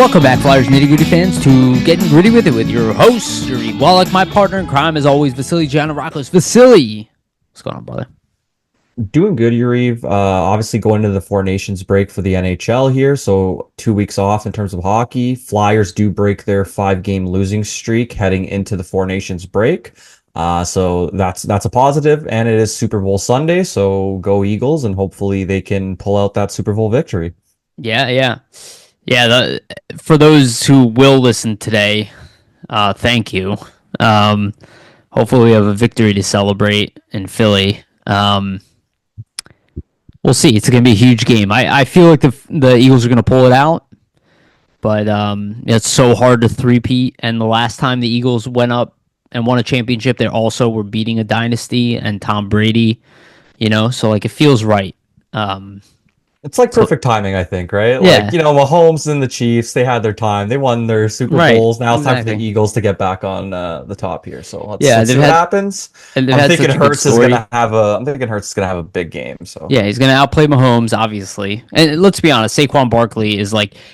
Welcome back, Flyers Nitty Gritty fans, to Getting Gritty with It with your host, Yariv. Wolok, my partner in crime, as always, Vasili Gianarakos. Vasili, what's going on, brother? Doing good, Yariv. Obviously going into the Four Nations break for the NHL here, so 2 weeks off in terms of hockey. Flyers do break their 5-game losing streak heading into the Four Nations break. So that's a positive, and it is Super Bowl Sunday, so go Eagles, and hopefully they can pull out that Super Bowl victory. Yeah. For those who will listen today, thank you. Hopefully we have a victory to celebrate in Philly. We'll see. It's going to be a huge game. I feel like the Eagles are going to pull it out, but it's so hard to three-peat. And the last time the Eagles went up and won a championship, they also were beating a dynasty and Tom Brady, so like it feels right. It's like perfect timing, I think, right? Yeah. Like, Mahomes and the Chiefs, they had their time. They won their Super Bowls. Now it's time for the Eagles to get back on the top here. So let's see what happens. I'm thinking Hurts is gonna have a big game. So yeah, he's gonna outplay Mahomes, obviously. And let's be honest, Saquon Barkley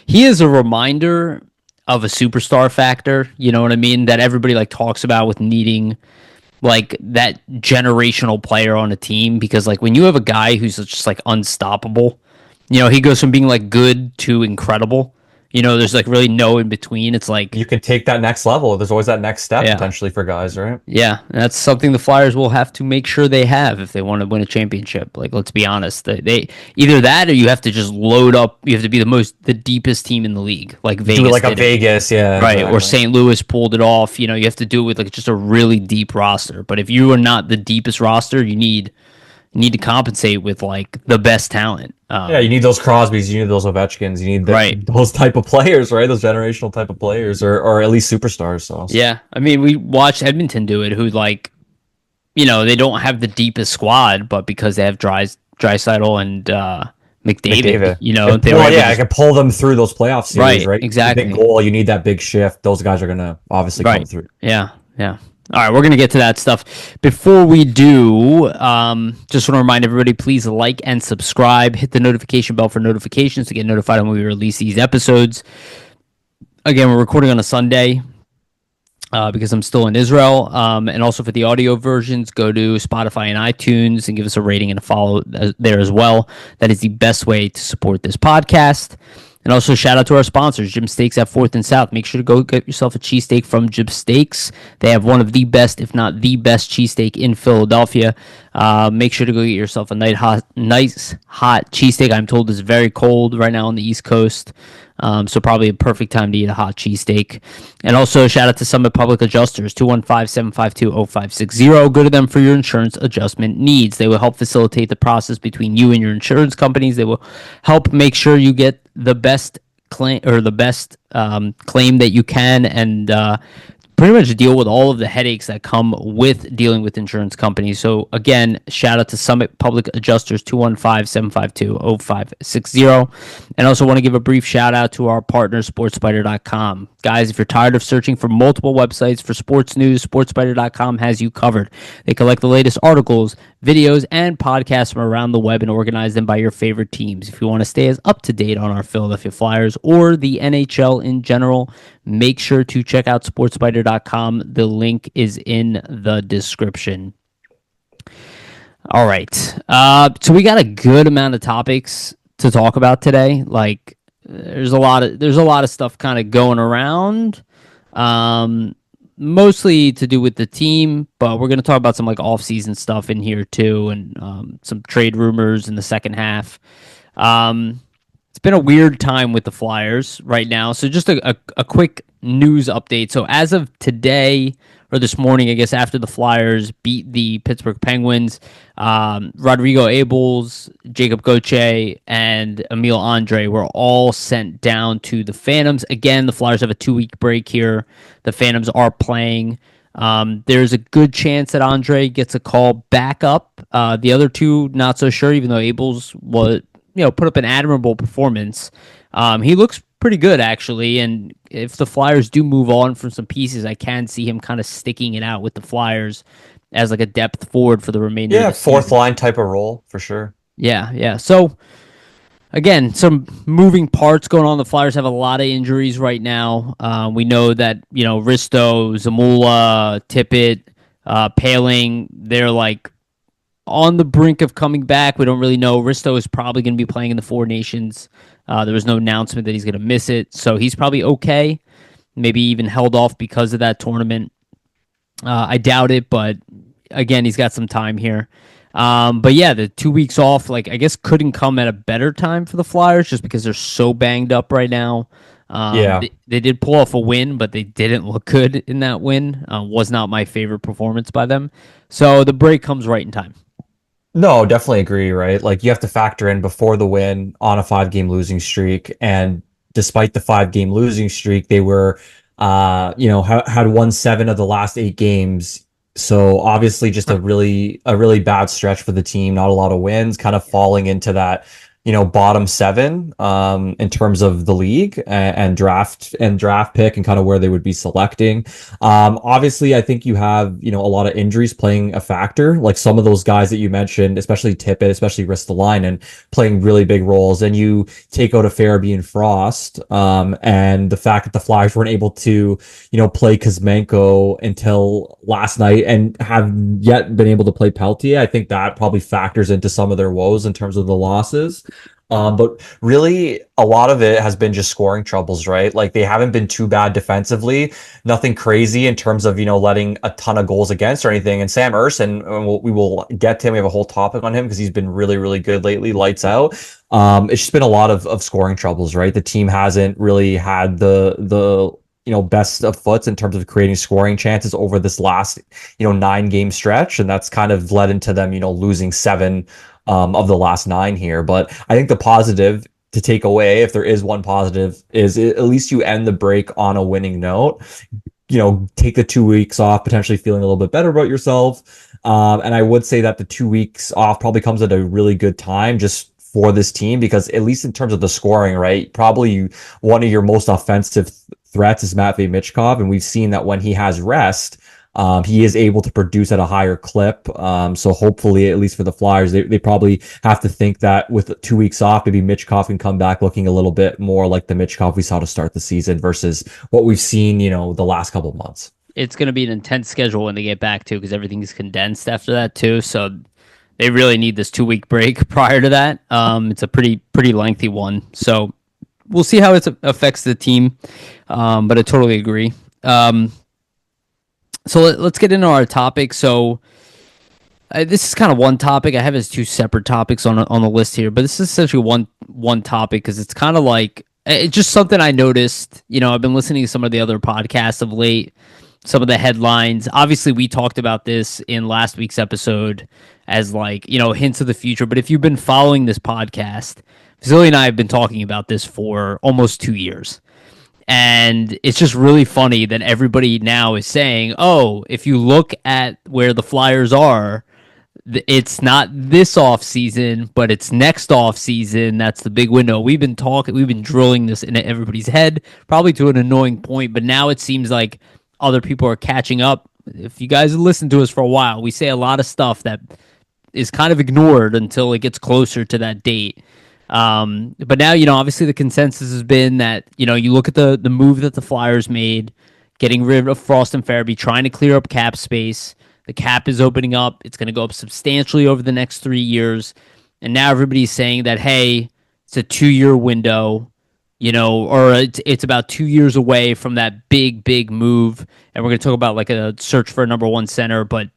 he is a reminder of a superstar factor. You know what I mean? That everybody talks about with needing that generational player on a team, because when you have a guy who's just unstoppable. He goes from being good to incredible. There's really no in between. It's you can take that next level. There's always that next step potentially for guys, right? Yeah, that's something the Flyers will have to make sure they have if they want to win a championship. Let's be honest, they either that or you have to just load up. You have to be the deepest team in the league, like Vegas. Do it like Vegas, yeah, right. Exactly. Or St. Louis pulled it off. You have to do it with just a really deep roster. But if you are not the deepest roster, you need to compensate with the best talent. You need those Crosbys, you need those Ovechkins, you need those type of players, right? Those generational type of players, or at least superstars. So yeah, I mean, we watched Edmonton do it. Who they don't have the deepest squad, but because they have Draisaitl and McDavid. I can pull them through those playoff series, right? Exactly. Big goal, you need that big shift. Those guys are gonna obviously come through. Yeah. All right, we're going to get to that stuff. Before we do, just want to remind everybody, please like and subscribe. Hit the notification bell for notifications to get notified when we release these episodes. Again, we're recording on a Sunday because I'm still in Israel. And also for the audio versions, go to Spotify and iTunes and give us a rating and a follow there as well. That is the best way to support this podcast. And also shout out to our sponsors, Jim Steaks at 4th and South. Make sure to go get yourself a cheesesteak from Jim Steaks. They have one of the best, if not the best, cheesesteak in Philadelphia. Make sure to go get yourself a nice hot cheesesteak. I'm told it's very cold right now on the East Coast. So probably a perfect time to eat a hot cheesesteak. And also shout out to Summit Public Adjusters, 215-752-0560. Go to them for your insurance adjustment needs. They will help facilitate the process between you and your insurance companies. They will help make sure you get the best claim claim that you can, and pretty much deal with all of the headaches that come with dealing with insurance companies. So again, shout out to Summit Public Adjusters, 215-752-0560. And also want to give a brief shout out to our partner, SportsSpider.com. Guys, if you're tired of searching for multiple websites for sports news, SportsSpider.com has you covered. They collect the latest articles, videos, and podcasts from around the web and organize them by your favorite teams. If you want to stay as up to date on our Philadelphia Flyers or the NHL in general, make sure to check out SportsSpider.com. The link is in the description. All right. So we got a good amount of topics to talk about today. There's a lot of stuff kind of going around. Mostly to do with the team, but we're going to talk about some off-season stuff in here too, and some trade rumors in the second half. It's been a weird time with the Flyers right now. So just a quick news update. So as of today, or this morning, I guess, after the Flyers beat the Pittsburgh Penguins, Rodrigo Abels, Jacob Gauthier, and Emil Andre were all sent down to the Phantoms. Again, the Flyers have a 2-week break here. The Phantoms are playing. There's a good chance that Andre gets a call back up. The other two, not so sure, even though Abels put up an admirable performance. He looks pretty good, actually, and if the Flyers do move on from some pieces, I can see him kind of sticking it out with the Flyers as a depth forward for the remainder of the fourth season. line type of role, for sure. Yeah. So again, some moving parts going on. The Flyers have a lot of injuries right now. We know that Risto, Zamula, Tippett, Paling, they're like on the brink of coming back. We don't really know. Risto is probably going to be playing in the Four Nations. There was no announcement that he's going to miss it, so he's probably okay. Maybe even held off because of that tournament. I doubt it, but again, he's got some time here. But yeah, the 2 weeks off, like I guess, couldn't come at a better time for the Flyers just because they're so banged up right now. Yeah. They did pull off a win, but they didn't look good in that win. Was not my favorite performance by them. So the break comes right in time. No, definitely agree, right? Like you have to factor in before the win on a 5 game losing streak. And despite the 5 game losing streak, they were had won 7 of the last 8 games. So obviously just a really bad stretch for the team, not a lot of wins, kind of falling into that, bottom 7 in terms of the league and draft pick and kind of where they would be selecting. Obviously, I think you have, a lot of injuries playing a factor. Like some of those guys that you mentioned, especially Tippett, especially Ristolainen, playing really big roles. And you take out a Farabee and Frost, and the fact that the Flyers weren't able to, play Kuzmenko until last night and have yet been able to play Peltier. I think that probably factors into some of their woes in terms of the losses. But really, a lot of it has been just scoring troubles, right? Like they haven't been too bad defensively, nothing crazy in terms of, letting a ton of goals against or anything. And Sam Ersson, we will get to him. We have a whole topic on him because he's been really, really good lately, lights out. It's just been a lot of scoring troubles, right? The team hasn't really had the best of foots in terms of creating scoring chances over this last, 9 game stretch. And that's kind of led into them, losing 7 of the last 9 here. But I think the positive to take away, if there is one positive, is at least you end the break on a winning note. Take the 2 weeks off, potentially feeling a little bit better about yourself. And I would say that the 2 weeks off probably comes at a really good time just for this team because at least in terms of the scoring, right? Probably one of your most offensive threats is Matvei Michkov, and we've seen that when he has rest, he is able to produce at a higher clip. So hopefully, at least for the Flyers, they probably have to think that with 2 weeks off, maybe Michkov can come back looking a little bit more like the Michkov we saw to start the season versus what we've seen, the last couple of months. It's going to be an intense schedule when they get back to because everything's condensed after that too. So they really need this 2 week break prior to that. It's a pretty lengthy one. So we'll see how it affects the team. But I totally agree. So let's get into our topic. So this is kind of one topic. I have as two separate topics on the list here, but this is essentially one topic because it's kind of like it's just something I noticed. I've been listening to some of the other podcasts of late, some of the headlines. Obviously, we talked about this in last week's episode as like hints of the future. But if you've been following this podcast, Vasili and I have been talking about this for almost 2 years. And it's just really funny that everybody now is saying, oh, if you look at where the Flyers are, it's not this off season, but it's next off season. That's the big window. We've been drilling this in everybody's head, probably to an annoying point, but now it seems like other people are catching up. If you guys listen to us for a while, we say a lot of stuff that is kind of ignored until it gets closer to that date. But now, obviously the consensus has been that, you look at the move that the Flyers made, getting rid of Frost and Farabee, trying to clear up cap space. The cap is opening up. It's going to go up substantially over the next 3 years. And now everybody's saying that, hey, it's a 2 year window, or it's about 2 years away from that big move. And we're going to talk about like a search for a number one center, but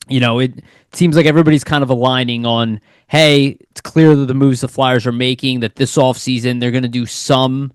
it seems like everybody's kind of aligning on, hey, it's clear that the moves the Flyers are making, that this offseason they're going to do some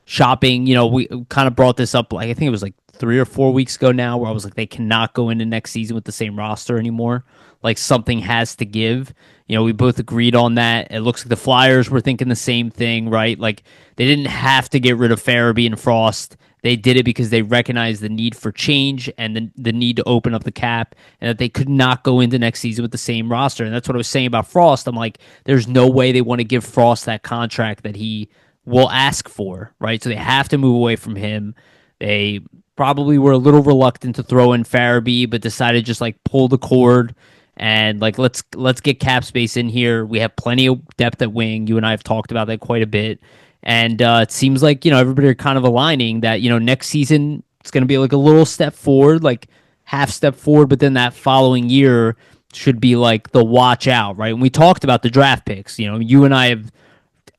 shopping. We kind of brought this up, like I think it was like 3 or 4 weeks ago now, where I was like, they cannot go into next season with the same roster anymore. Like something has to give. We both agreed on that. It looks like the Flyers were thinking the same thing, right? Like they didn't have to get rid of Farabee and Frost. They did it because they recognized the need for change and the need to open up the cap, and that they could not go into next season with the same roster. And that's what I was saying about Frost. I'm like, there's no way they want to give Frost that contract that he will ask for, right? So they have to move away from him. They probably were a little reluctant to throw in Farabee, but decided just like pull the cord and like let's get cap space in here. We have plenty of depth at wing. You and I have talked about that quite a bit, and it seems like everybody are kind of aligning that next season it's going to be like a little step forward, like half step forward, but then that following year should be like the watch out, right? And we talked about the draft picks. You and I have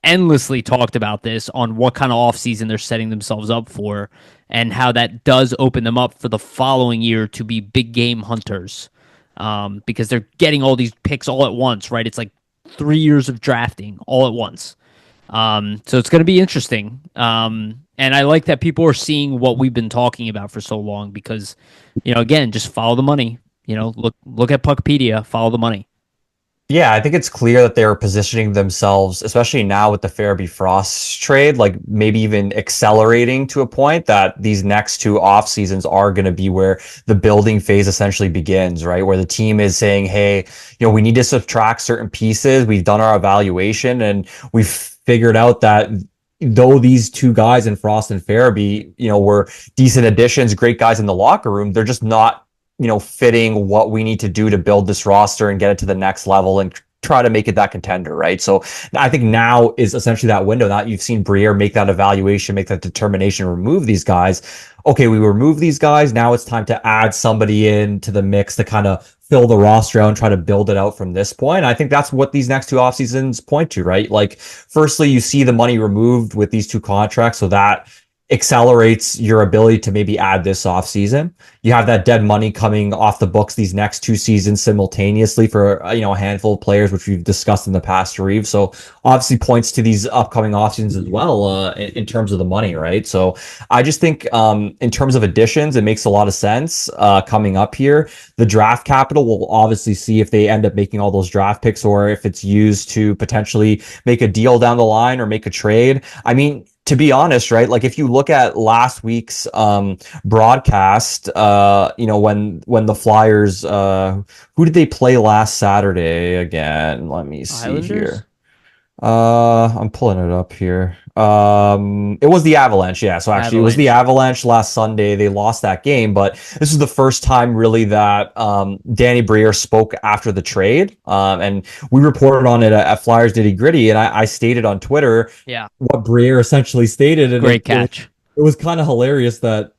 endlessly talked about this on what kind of offseason they're setting themselves up for and how that does open them up for the following year to be big game hunters, because they're getting all these picks all at once, right? It's like 3 years of drafting all at once. So it's going to be interesting. And I like that people are seeing what we've been talking about for so long because, again, just follow the money. Look at Puckpedia, follow the money. Yeah, I think it's clear that they're positioning themselves, especially now with the Farabee Frost trade, like maybe even accelerating to a point that these next two off seasons are going to be where the building phase essentially begins, right? Where the team is saying, hey, we need to subtract certain pieces. We've done our evaluation and we've figured out that though these two guys in Frost and Farabee, were decent additions, great guys in the locker room, they're just not fitting what we need to do to build this roster and get it to the next level and try to make it that contender, right? So I think now is essentially that window. Now you've seen Briere make that evaluation, make that determination, remove these guys. Okay, we remove these guys. Now it's time to add somebody into the mix to kind of fill the roster out and try to build it out from this point. I think that's what these next two off seasons point to, right? Like, firstly, you see the money removed with these two contracts, so that accelerates your ability to maybe add this off season. You have that dead money coming off the books these next two seasons simultaneously for a handful of players, which we've discussed in the past, Yariv. So obviously points to these upcoming off seasons as well in terms of the money, right? So I just think in terms of additions, it makes a lot of sense coming up here. The draft capital, we'll obviously see if they end up making all those draft picks or if it's used to potentially make a deal down the line or make a trade. I mean, to be honest, right? Like if you look at last week's broadcast, when the Flyers, who did they play last Saturday again? Let me see Islanders? here. I'm pulling it up here. It was the Avalanche, yeah. So actually, it was the Avalanche last Sunday. They lost that game, but this is the first time really that Danny Briere spoke after the trade. And we reported on it at Flyers Nitty Gritty, and I stated on Twitter, what Briere essentially stated. And Great catch. It was kind of hilarious that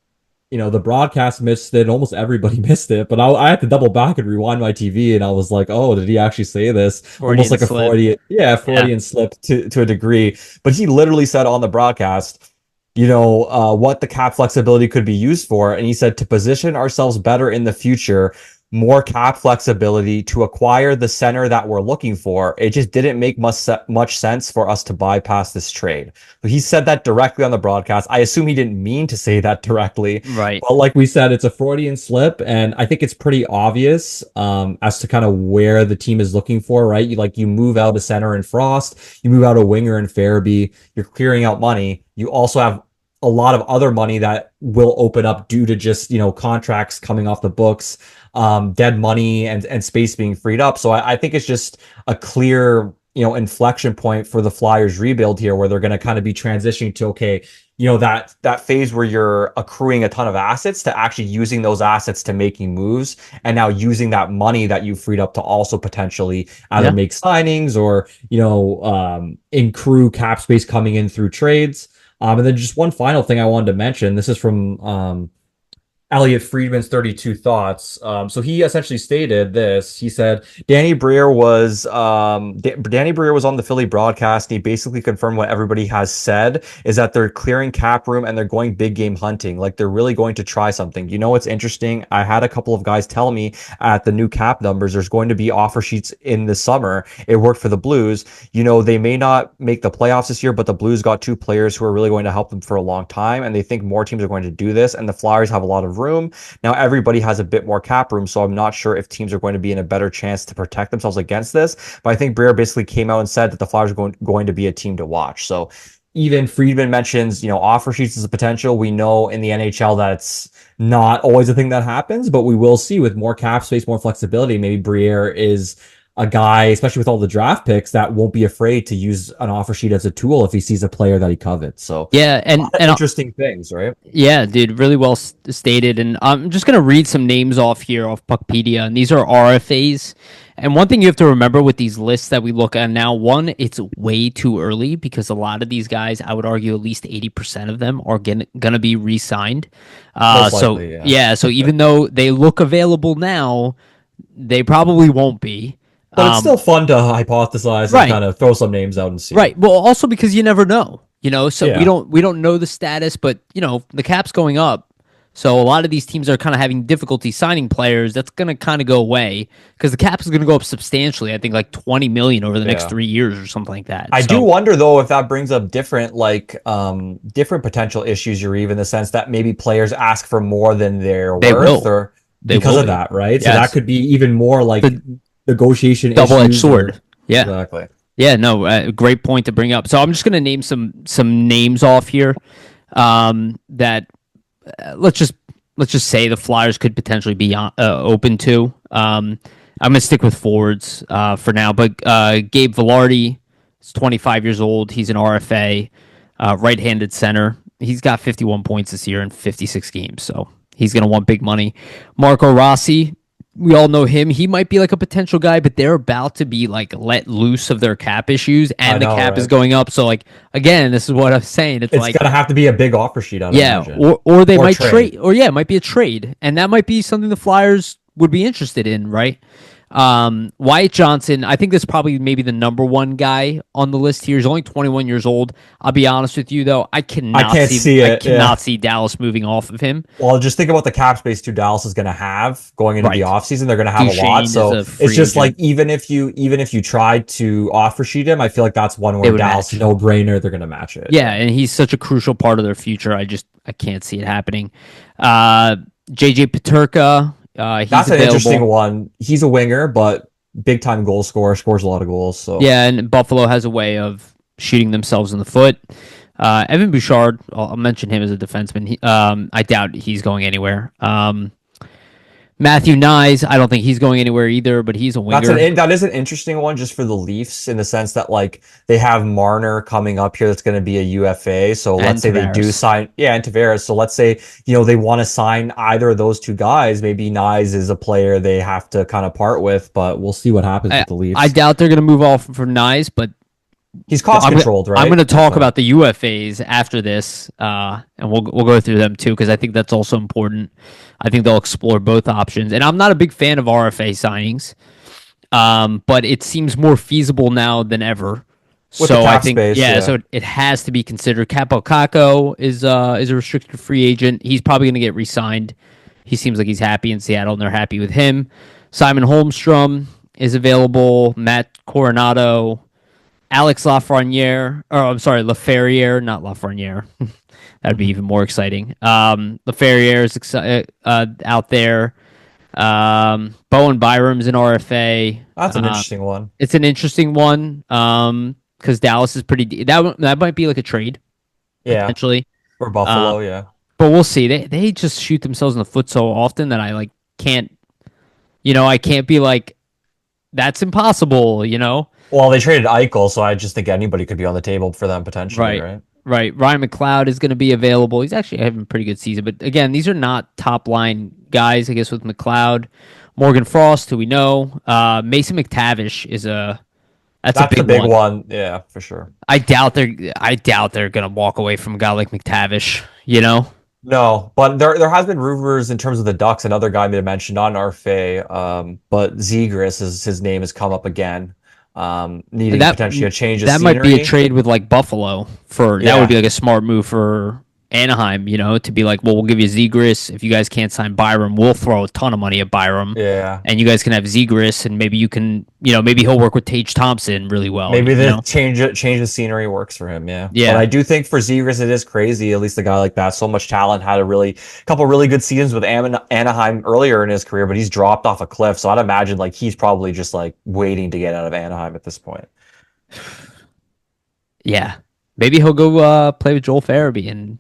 the broadcast missed it. Almost everybody missed it, but I had to double back and rewind my TV, and I was like, "Oh, did he actually say this?" Almost like a Freudian slip to a degree. But he literally said on the broadcast, what the cap flexibility could be used for, and he said to position ourselves better in the future, more cap flexibility to acquire the center that we're looking for. It just didn't make much sense for us to bypass this trade. But he said that directly on the broadcast. I assume he didn't mean to say that directly. Right. But like we said, it's a Freudian slip, and I think it's pretty obvious as to kind of where the team is looking for, right? You move out a center in Frost, you move out a winger in Farabee, you're clearing out money. You also have a lot of other money that will open up due to just, contracts coming off the books, dead money and space being freed up. So I think it's just a clear, inflection point for the Flyers rebuild here, where they're going to kind of be transitioning to, okay, that phase where you're accruing a ton of assets to actually using those assets to making moves, and now using that money that you freed up to also potentially either make signings or, accrue cap space coming in through trades. And then just one final thing I wanted to mention. This is from Elliot Friedman's 32 Thoughts. So he essentially stated this. He said Danny Briere was on the Philly broadcast, and he basically confirmed what everybody has said, is that they're clearing cap room and they're going big game hunting. Like they're really going to try something. What's interesting? I had a couple of guys tell me at the new cap numbers, there's going to be offer sheets in the summer. It worked for the Blues. They may not make the playoffs this year, but the Blues got two players who are really going to help them for a long time, and they think more teams are going to do this, and the Flyers have a lot of room. Now everybody has a bit more cap room, so I'm not sure if teams are going to be in a better chance to protect themselves against this. But I think Briere basically came out and said that the Flyers are going to be a team to watch. So even Friedman mentions, offer sheets as a potential. We know in the NHL that's not always a thing that happens, but we will see with more cap space, more flexibility. Maybe Briere is a guy, especially with all the draft picks, that won't be afraid to use an offer sheet as a tool if he sees a player that he covets. So Yeah, a lot of interesting things, right? yeah, dude, really well stated. And I'm just gonna read some names off here off Puckpedia, and these are RFAs. And one thing you have to remember with these lists that we look at now, one, it's way too early because a lot of these guys, I would argue, at least 80% of them are gonna be re-signed. Most So likely, yeah. yeah, so even though they look available now, they probably won't be. But it's Um, still fun to hypothesize and right. kind of throw some names out and see. Right. Well, also because you never know, so Yeah. we don't know the status, but the cap's going up. So a lot of these teams are kind of having difficulty signing players. That's going to kind of go away because the cap is going to go up substantially. I think like 20 million over the next Yeah. 3 years or something like that. I do So wonder though if that brings up different different potential issues, you're even in the sense that maybe players ask for more than they're they worth will. or They because will of be. that, right? So that Yes. could be even more like The negotiation double-edged issues sword. or Yeah. exactly. Yeah, no, great point to bring up. So I'm just going to name some names off here that let's just say the Flyers could potentially be open to. I'm gonna stick with forwards for now, but Gabe Vilardi is 25 years old. He's an RFA, right-handed center. He's got 51 points this year in 56 games, so he's gonna want big money. Marco Rossi, we all know him. He might be like a potential guy, but they're about to be like let loose of their cap issues, I and the know, cap is right? going up. So like again, this is what I'm saying. It's It's like gonna have to be a big offer sheet, I'd yeah, imagine. or they Or might trade. trade, or yeah, it might be a trade, and that might be something the Flyers would be interested in, right? Wyatt Johnson, I think this is probably maybe the number one guy on the list here. He's only 21 years old. I'll be honest with you though, I can't see I it. Yeah. cannot see Dallas moving off of him. Well, just think about the cap space too Dallas is going to have going into the Right. offseason. They're going to have a lot. Duchesne is So a it's free just like agent. even if you tried to offer sheet him, I feel like that's one They where would Dallas match. no brainer. They're going to match it. Yeah, Yeah. and he's such a crucial part of their future. I can't see it happening. Uh, JJ Paterka, he's That's an interesting available. one. He's a winger, but big time goal scorer, scores a lot of goals. So Yeah, and Buffalo has a way of shooting themselves in the foot. Evan Bouchard, I'll mention him as a defenseman. I doubt he's going anywhere. Matthew Nyes, I don't think he's going anywhere either, but he's a winger. that is an interesting one just for the Leafs in the sense that like they have Marner coming up here that's going to be a UFA. So And let's say they do Tavares. sign, yeah, and Tavares. So let's say they want to sign either of those two guys. Maybe Nyes is a player they have to kind of part with, but we'll see what happens I, with the I Leafs. doubt they're going to move off for Nyes, but He's cost controlled, I'm right? going to talk So about the UFAs after this, and we'll go through them too because I think that's also important. I think they'll explore both options, and I'm not a big fan of RFA signings, but it seems more feasible now than ever. with the So I cap think space, yeah, yeah. so it has to be considered. Capo Caco is a restricted free agent. He's probably going to get re-signed. He seems like he's happy in Seattle, and they're happy with him. Simon Holmstrom is available. Matt Coronado. Alex Lafreniere, or I'm sorry, Laferriere, not Lafreniere. That'd be even more exciting. Laferriere is out there. Bowen Byram's an RFA. That's an interesting one. It's an interesting one because Dallas is pretty. That might be like a trade Yeah, potentially. for Uh, Buffalo, yeah. but we'll see. They just shoot themselves in the foot so often that I like can't. I can't be like that's impossible. Well, they traded Eichel, so I just think anybody could be on the table for them potentially, Right. right? Right. Ryan McLeod is going to be available. He's actually having a pretty good season. But again, these are not top line guys, I guess, with McLeod. Morgan Frost, who we know. Mason McTavish is that's a That's the big big one. one, yeah, for sure. I doubt they're gonna walk away from a guy like McTavish. No, but there has been rumors in terms of the Ducks. Another guy made a mention, not an RFA, but Zegras is his name has come up again, needing That potentially a change of that might be a scenery. trade with like Buffalo for that would Yeah, be like a smart move for Anaheim, to be like, well, we'll give you Zegras if you guys can't sign Byram, we'll throw a ton of money at Byram, yeah. and you guys can have Zegras, and maybe you can, maybe he'll work with Tage Thompson really well, Maybe the change of scenery works for him. Yeah, but Yeah, I do think for Zegras it is crazy. At least a guy like that, so much talent, had a couple really good seasons with Anaheim earlier in his career, but he's dropped off a cliff. So I'd imagine like he's probably just like waiting to get out of Anaheim at this point. yeah. Maybe he'll go play with Joel Farabee in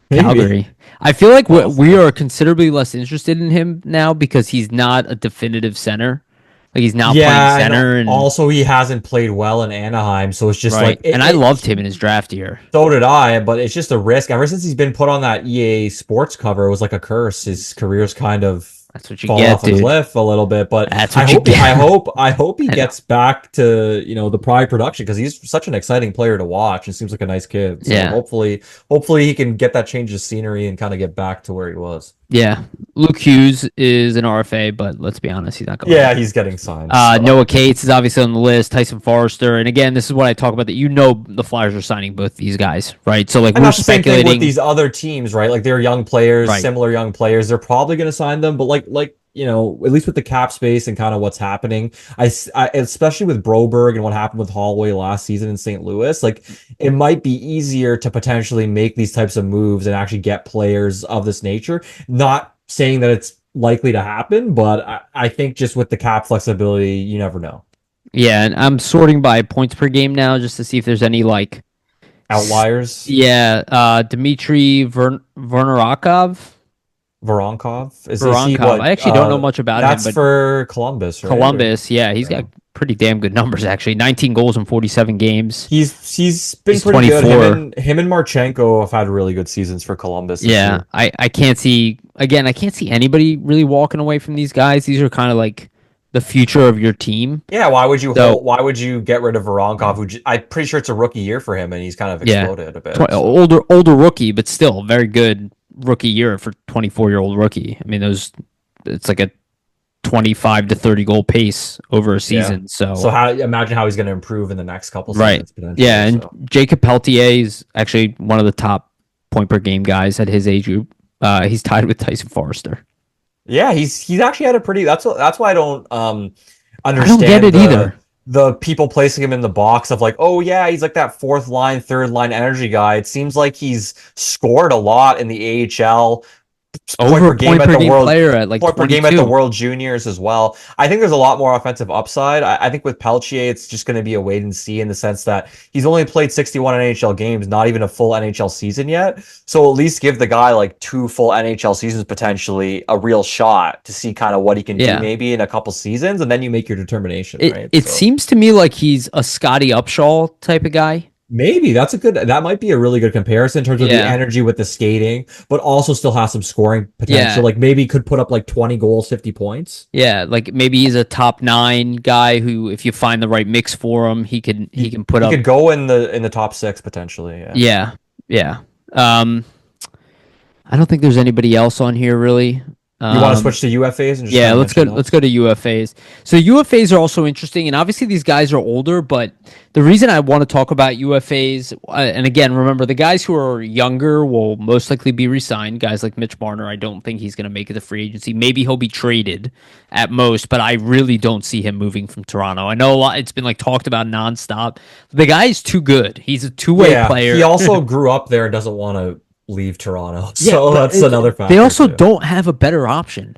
Maybe. Calgary. I feel like Well, we are considerably less interested in him now because he's not a definitive center. Like he's now playing Yeah, and center and also he hasn't played well in Anaheim, so it's just like right. And I loved him in his draft year. so did I, but it's just a risk. Ever since he's been put on that EA Sports cover, it was like a curse. His career's kind of That's what you fallen get, off a dude. cliff a little bit. But That's I what you hope he, get. I hope he I know. gets back to, the prior production because he's such an exciting player to watch and seems like a nice kid. So Yeah. hopefully he can get that change of scenery and kind of get back to where he was. Yeah. Luke Hughes is an RFA, but let's be honest, he's not going Yeah, anywhere. he's getting signed. So Noah Cates is obviously on the list. Tyson Forrester, and again, this is what I talk about. That the Flyers are signing both these guys, right? So like and we're that's the same thing with speculating, these other teams, right? Like they're young players, right? similar young players. They're probably going to sign them, but at least with the cap space and kind of what's happening, especially with Broberg and what happened with Holloway last season in St. Louis, like it might be easier to potentially make these types of moves and actually get players of this nature. Not saying that it's likely to happen, but I think just with the cap flexibility, you never know. Yeah, and I'm sorting by points per game now just to see if there's any like, Outliers. yeah, Dmitry Vernarakov. Is he Voronkov. what? I actually don't know much about him, That's but for Columbus, right? Columbus, yeah, he's got Yeah. pretty damn good numbers actually. 19 goals in 47 games. He's been He's pretty good. 24. Him and Marchenko have had really good seasons for Columbus this Yeah, year. I can't see again. I can't see anybody really walking away from these guys. These are kind of like the future of your team. Yeah, So why would you get rid of Voronkov, I'm pretty sure it's a rookie year for him and he's kind of yeah, exploded a bit. So older rookie, but still very good rookie year for 24-year-old rookie. I mean, it's like a 25 to 30 goal pace over a yeah. season. So So how imagine how he's going to improve in the next couple right, seasons yeah, potentially. and So Jacob Peltier is actually one of the top point per game guys at his age group. He's tied with Tyson Forrester. yeah, he's actually had a pretty that's why I don't I don't get understand it either. the people placing him in the box of like, oh yeah, he's like that fourth line, third line energy guy. It seems like he's scored a lot in the AHL, point Over per a game point at per the game world player at like point per game at the 22. World Juniors as well. I think there's a lot more offensive upside. I think with Peltier, it's just going to be a wait and see in the sense that he's only played 61 NHL games, not even a full NHL season yet. So at least give the guy like two full NHL seasons potentially a real shot to see kind of what he can do Yeah. maybe in a couple seasons, and then you make your determination, It right? it So seems to me like he's a Scotty Upshaw type of guy. maybe that might be a really good comparison in terms of the Yeah. energy with the skating, but also still has some scoring Yeah. potential. Like maybe could put up like 20 goals, 50 points. Yeah, like maybe he's a top 9 guy who if you find the right mix for him, he can put He up could go in the top six potentially. Yeah. yeah. Yeah. Um I don't think there's anybody else on here really. You want to Um switch to UFAs and just Yeah, kind of let's go. mention Let's those? go to UFAs. So UFAs are also interesting, and obviously these guys are older. But the reason I want to talk about UFAs, and again, remember the guys who are younger will most likely be re-signed. Guys like Mitch Marner, I don't think he's going to make it to free agency. Maybe he'll be traded at most, but I really don't see him moving from Toronto. I know a lot. It's been like talked about nonstop. The guy is too good. He's a two-way Yeah, he player. also grew up there and doesn't want to leave Toronto, Yeah, so but that's another they factor also too. don't have a better option.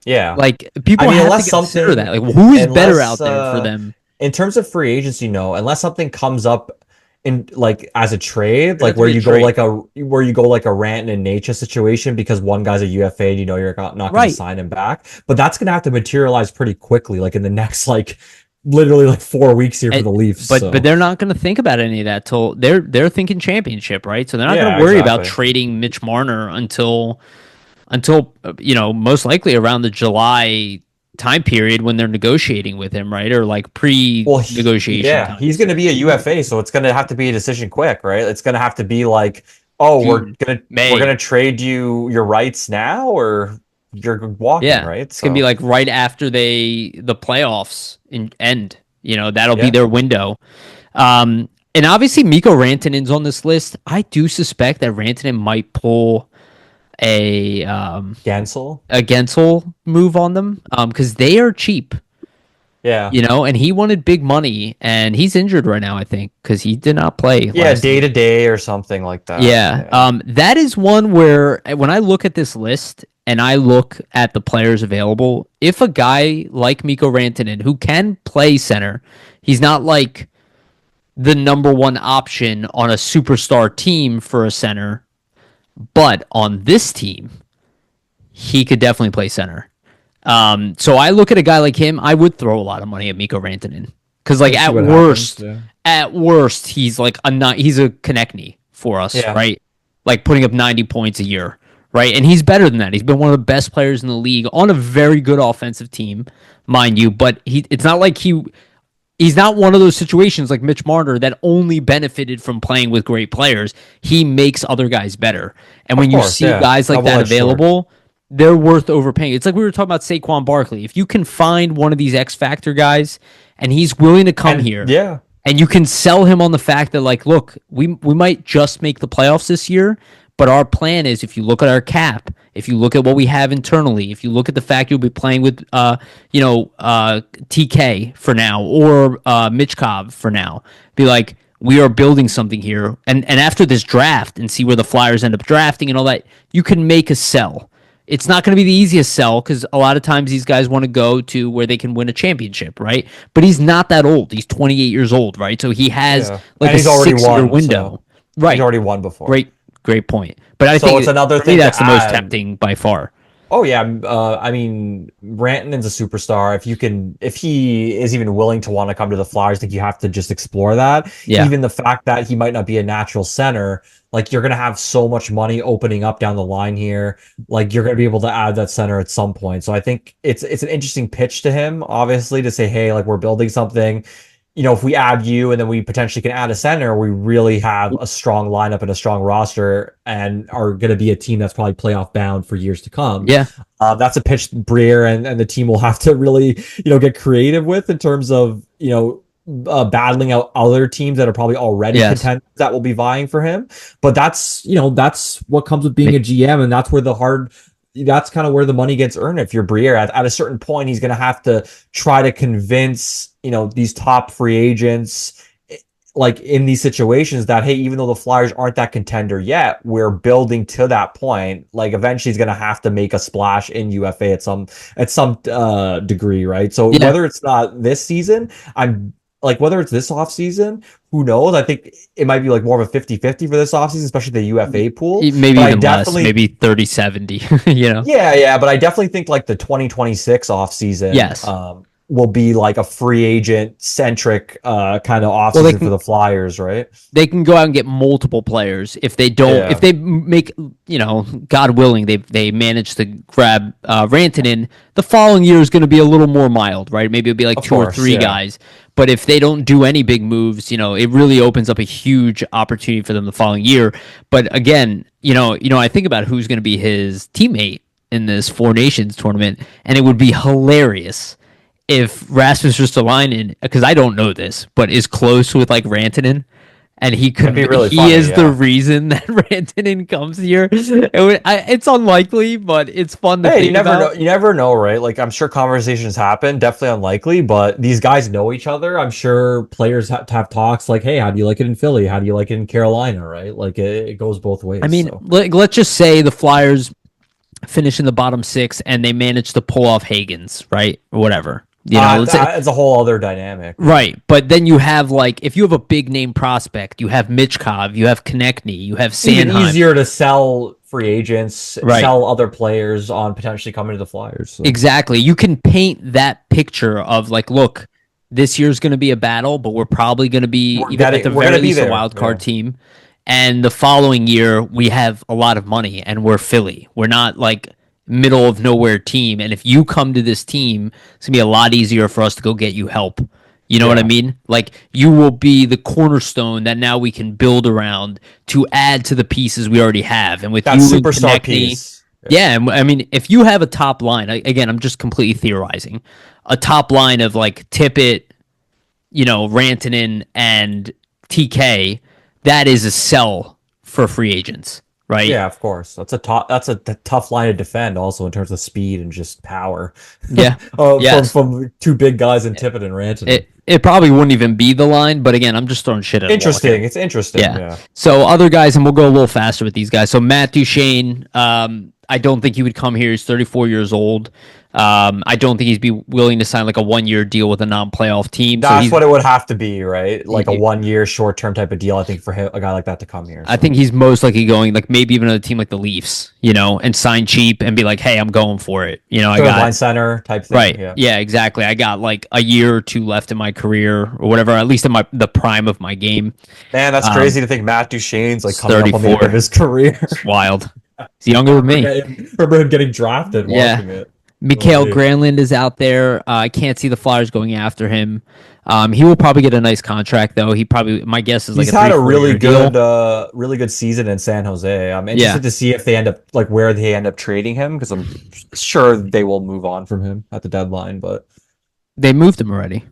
Yeah, Like I people mean, have to unless consider that. something, Like who is better unless out there for them? in terms of free agency, no, unless something comes up in like as a trade, It'd like have to be a trade. where you go like a Ranton and Nature situation because one guy's a UFA and you know you're not going to Right. sign him back, but that's going to have to materialize pretty quickly, like in the next like literally like 4 weeks here for And, the Leafs. but So they're not going to think about any of that till they're thinking championship, right? So they're not going yeah, to worry about exactly. trading Mitch Marner until most likely around the July time period when they're negotiating with him, right? Or like Well, pre-negotiation yeah, time. he's going to be a UFA, so it's going to have to be a decision quick, right? It's going to have to be like, oh, June, we're May. gonna trade you your rights now, or you're walking, Yeah. right? It's going to be So like right after the playoffs end. That'll be yeah, their window. And obviously Mikko Rantanen's on this list. I do suspect that Rantanen might pull a Gansel, Gensel move on them because they are cheap, yeah, and he wanted big money and he's injured right now, I think, because he did not play yeah, last day season. to day or something like that. Yeah, Yeah, that is one where when I look at this list and I look at the players available, if a guy like Mikko Rantanen who can play center, he's not like the number one option on a superstar team for a center, but on this team, he could definitely play center. So I look at a guy like him, I would throw a lot of money at Mikko Rantanen because like And see what happens. Yeah. at worst, he's like he's a Konechny for us, Yeah. right? Like putting up 90 points a year, right? And he's better than that. He's been one of the best players in the league on a very good offensive team, mind you. But it's not like he's not one of those situations like Mitch Marner that only benefited from playing with great players. He makes other guys better. And Of when you course, see yeah. guys like that Double-edged sword. available, they're worth overpaying. It's like we were talking about Saquon Barkley. If you can find one of these X Factor guys and he's willing to come And here yeah, and you can sell him on the fact that like, look, we might just make the playoffs this year, but our plan is if you look at our cap, if you look at what we have internally, if you look at the fact you'll be playing with TK for now or Mitch Cobb for now, be like, we are building something here. And after this draft and see where the Flyers end up drafting and all that, you can make a sell. It's not going to be the easiest sell because a lot of times these guys want to go to where they can win a championship, right? But he's not that old. He's 28 years old, right? So he has yeah. like And a he's already 6 year won, so window. he's Right. already won before. Great point. But I So it's think another for me, thing that's to the most add. tempting by far. Oh yeah, I mean, Rantanen's a superstar. If he is even willing to want to come to the Flyers, I think you have to just explore that. Yeah. Even the fact that he might not be a natural center, like you're gonna have so much money opening up down the line here. Like you're gonna be able to add that center at some point. So I think it's an interesting pitch to him, obviously, to say, hey, like we're building something. If we add you and then we potentially can add a center, we really have a strong lineup and a strong roster and are going to be a team that's probably playoff bound for years to come. Yeah. That's a pitch Breer and the team will have to really, get creative with in terms of, battling out other teams that are probably already Yes. contenders that will be vying for him. But that's what comes with being a GM, and that's kind of where the money gets earned. If you're Breer, at a certain point, he's going to have to try to convince, these top free agents, like in these situations that, hey, even though the Flyers aren't that contender yet, we're building to that point. Like eventually he's going to have to make a splash in UFA at some degree, right? So Yeah. whether it's not this season, whether it's this offseason, who knows? I think it might be like more of a 50-50 for this offseason, especially the UFA pool. Maybe But I even less, definitely maybe 30-70, yeah, but I definitely think like the 2026 offseason Yes. will be like a free agent centric kind of Well, offseason for the Flyers, right? they can go out and get multiple players if they don't Yeah. if they make God willing they manage to grab Rantanen. The following year is going to be a little more mild, right? Maybe it'll be like Of two or course, three yeah. guys. But if they don't do any big moves, it really opens up a huge opportunity for them the following year. But again, I think about who's going to be his teammate in this Four Nations tournament, and it would be hilarious if Rasmus Ristolainen, because I don't know this, but is close with like Rantanen, and That'd be really he funny, is the yeah. reason that Rantanen comes here. It's unlikely, but it's fun to Hey, you think never know. about. You never know, right? Like I'm sure conversations happen. Definitely unlikely, but these guys know each other. I'm sure players have to have talks like, "Hey, how do you like it in Philly? How do you like it in Carolina?" Right? Like it goes both I ways. mean, So let's just say the Flyers finish in the bottom six and they manage to pull off Hagens, right? Or whatever. Let's say it's a whole other dynamic. right, but then you have like if you have a big name prospect, you have Mitchkov, you have Konechny, you have Even Sanheim. easier to sell free agents, Right. sell other players on potentially coming to the Flyers. So. Exactly. You can paint that picture of like, look, this year's going to be a battle, but we're probably going to be even at the We're very gonna be least a there. wild card Yeah. team. And the following year, we have a lot of money, and we're Philly. We're not like middle of nowhere team. And if you come to this team, it's gonna be a lot easier for us to go get you help. You know what I Yeah. mean? Like you will be the cornerstone that now we can build around to add to the pieces we already have. And with That you and superstar Konechny, piece. yeah, I mean, if you have a top line, again, I'm just completely theorizing, a top line of like Tippett, Rantanen and TK, that is a sell for free agents, right? Yeah, of course. That's a tough line to defend also in terms of speed and just power. Yeah, From yes. from two big guys in Tippett and Rantanen. it probably wouldn't even be the line, but again, I'm just throwing shit at a wall here. Interesting. It's interesting. Yeah. Yeah. So other guys, and we'll go a little faster with these guys. So Matt Duchene, I don't think he would come here. He's 34 years old. I don't think he'd be willing to sign like a 1 year deal with a non-playoff team. So That's what it would have to be, right? Like a 1 year short term type of deal, I think, for him, a guy like that to come here. I So. think he's most likely going like maybe even a team like the Leafs, and sign cheap and be like, hey, I'm going for it. I Third got line center type thing. right. Yeah. Yeah, exactly. I got like a year or two left in my career or whatever, at least in the prime of my game. Man, that's crazy to think Matt Duchene's like coming up on the 34. end of his career. It's wild. He's younger than me. Remember him getting drafted watching it. Mikhail Granlund is out there. I can't see the Flyers going after him. He will probably get a nice contract though. My guess is like he's had a really good season in San Jose. I'm interested to see if they end up like where they end up trading him because I'm sure they will move on from him at the deadline. But they moved him already.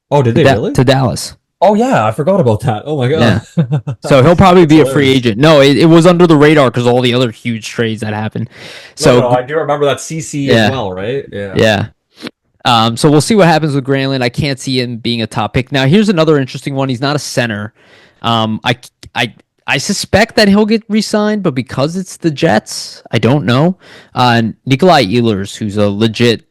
Oh, did they really? To Dallas. Oh yeah, I forgot about that. Oh my god. Yeah. So he'll probably be a free agent. No, it was under the radar because all the other huge trades that happened. So no, I do remember that CC as well, right? Yeah. So we'll see what happens with Granlund. I can't see him being a top pick. Now here's another interesting one. He's not a center. I suspect that he'll get re-signed, but because it's the Jets, I don't know. Nikolai Ehlers, who's a legit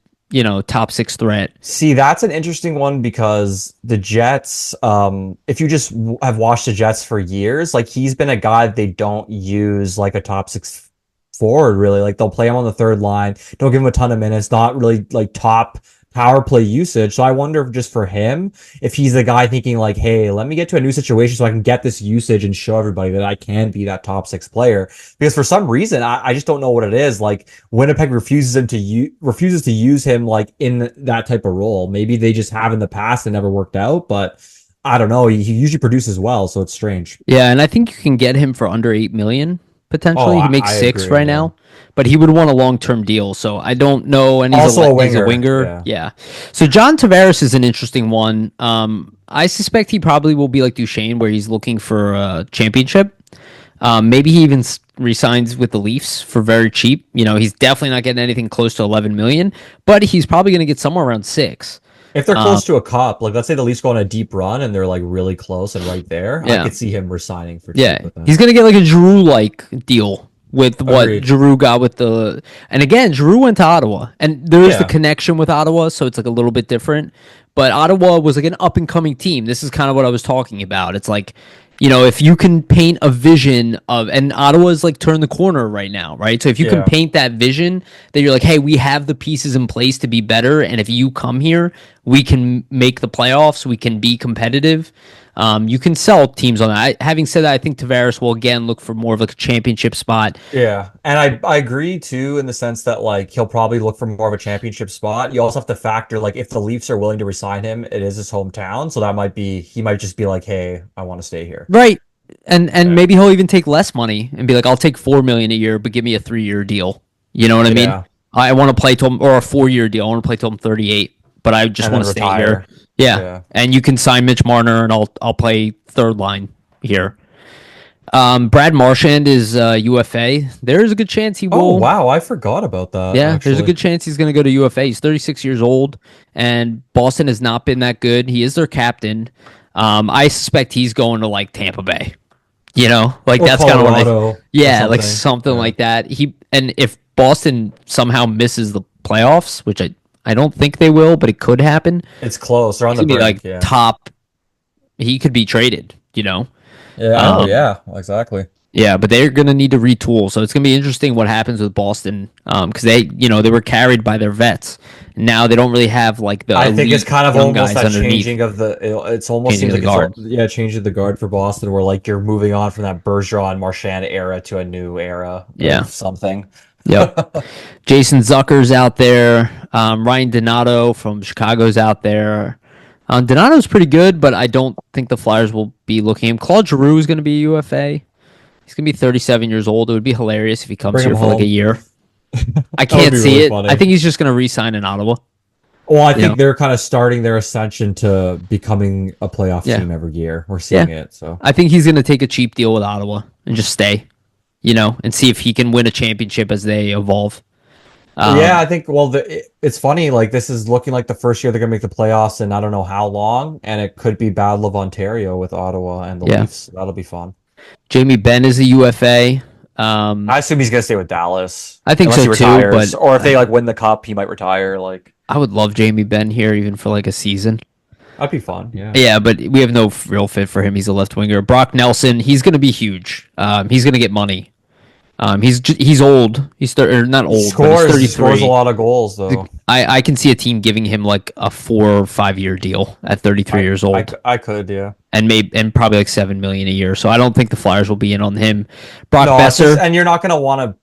top 6 threat. See, that's an interesting one because the Jets, if you just have watched the Jets for years, like he's been a guy that they don't use like a top 6 forward, really. Like they'll play him on the third line, don't give him a ton of minutes, not really like top power play usage. So I wonder if just for him, if he's the guy thinking like, hey, let me get to a new situation so I can get this usage and show everybody that I can be that top 6 player. Because for some reason, I just don't know what it is. Like Winnipeg refuses to use him like in that type of role. Maybe they just have in the past and never worked out, but I don't know. He usually produces well, so it's strange. Yeah, and I think you can get him for under $8 million potentially. He makes 6 right now. But he would want a long-term deal, so I don't know. And he's also he's a winger. Yeah. So John Tavares is an interesting one. I suspect he probably will be like Duchene, where he's looking for a championship. Maybe he even resigns with the Leafs for very cheap. He's definitely not getting anything close to $11 million, but he's probably going to get somewhere around 6. If they're close to a cup, like let's say the Leafs go on a deep run and they're like really close and right there, I could see him resigning for cheap. Yeah, with that. he's going to get like a Giroux-like deal. With what Agreed. Giroux got and again, Giroux went to Ottawa, and there is the connection with Ottawa, so it's like a little bit different. But Ottawa was like an up and coming team. This is kind of what I was talking about. It's like, if you can paint a vision and Ottawa's like turned the corner right now, right? So if you can paint that vision that you're like, hey, we have the pieces in place to be better, and if you come here, we can make the playoffs, we can be competitive. You can sell teams on that. Having said that, I think Tavares will again look for more of like a championship spot. Yeah, and I agree too in the sense that like he'll probably look for more of a championship spot. You also have to factor like if the Leafs are willing to resign him, it is his hometown, so he might just be like, hey, I want to stay here. Right, and maybe he'll even take less money and be like, I'll take $4 million a year, but give me a 3-year deal. You know what I mean? I want to play till him, or a 4-year deal. I want to play till I'm 38, but I just want to stay here. Yeah, and you can sign Mitch Marner, and I'll play third line here. Brad Marchand is UFA. There is a good chance he will. Oh wow, I forgot about that. Yeah, actually. there's a good chance he's going to go to UFA. He's 36 years old, and Boston has not been that good. He is their captain. I suspect he's going to like Tampa Bay. Like or that's kind of what like something like that. And if Boston somehow misses the playoffs, which I don't think they will, but it could happen. It's close. They're on the brink. Top. He could be traded. Yeah. Exactly. Yeah, but they're going to need to retool. So it's going to be interesting what happens with Boston because they were carried by their vets. Now they don't really have like the. I think it's kind of almost that underneath. Changing of the. It's almost Changing seems the like guard. Changing the guard for Boston, where like you're moving on from that Bergeron Marchand era to a new era. Of something. Yep. Jason Zucker's out there. Ryan Donato from Chicago's out there. Donato's pretty good, but I don't think the Flyers will be looking at him. Claude Giroux is going to be UFA. He's going to be 37 years old. It would be hilarious if he comes here for like a year. I can't see it. Funny. I think he's just going to re-sign in Ottawa. Well, I think they're kind of starting their ascension to becoming a playoff team every year. We're seeing it. So I think he's going to take a cheap deal with Ottawa and just stay, and see if he can win a championship as they evolve. Yeah, I think. Well, it's funny. Like this is looking like the first year they're gonna make the playoffs, and I don't know how long. And it could be Battle of Ontario with Ottawa and the Yeah. Leafs. That'll be fun. Jamie Benn is a UFA. Um, I assume he's gonna stay with Dallas I think unless so he too, but retires, or if they like win the cup, he might retire. Like, I would love Jamie Benn here even for like a season. That'd be fun. Yeah. Yeah, but we have no real fit for him. He's a left winger. Brock Nelson, he's going to be huge. He's going to get money. He's old. Or not He old, but he's scores. He scores a 33. lot of goals though. I can see a team giving him like a 4 or 5 year deal at 33 years old, I could. Yeah. and probably like 7 million a year. So I don't think the Flyers will be in on him. Brock No, Besser, and you're not gonna want to,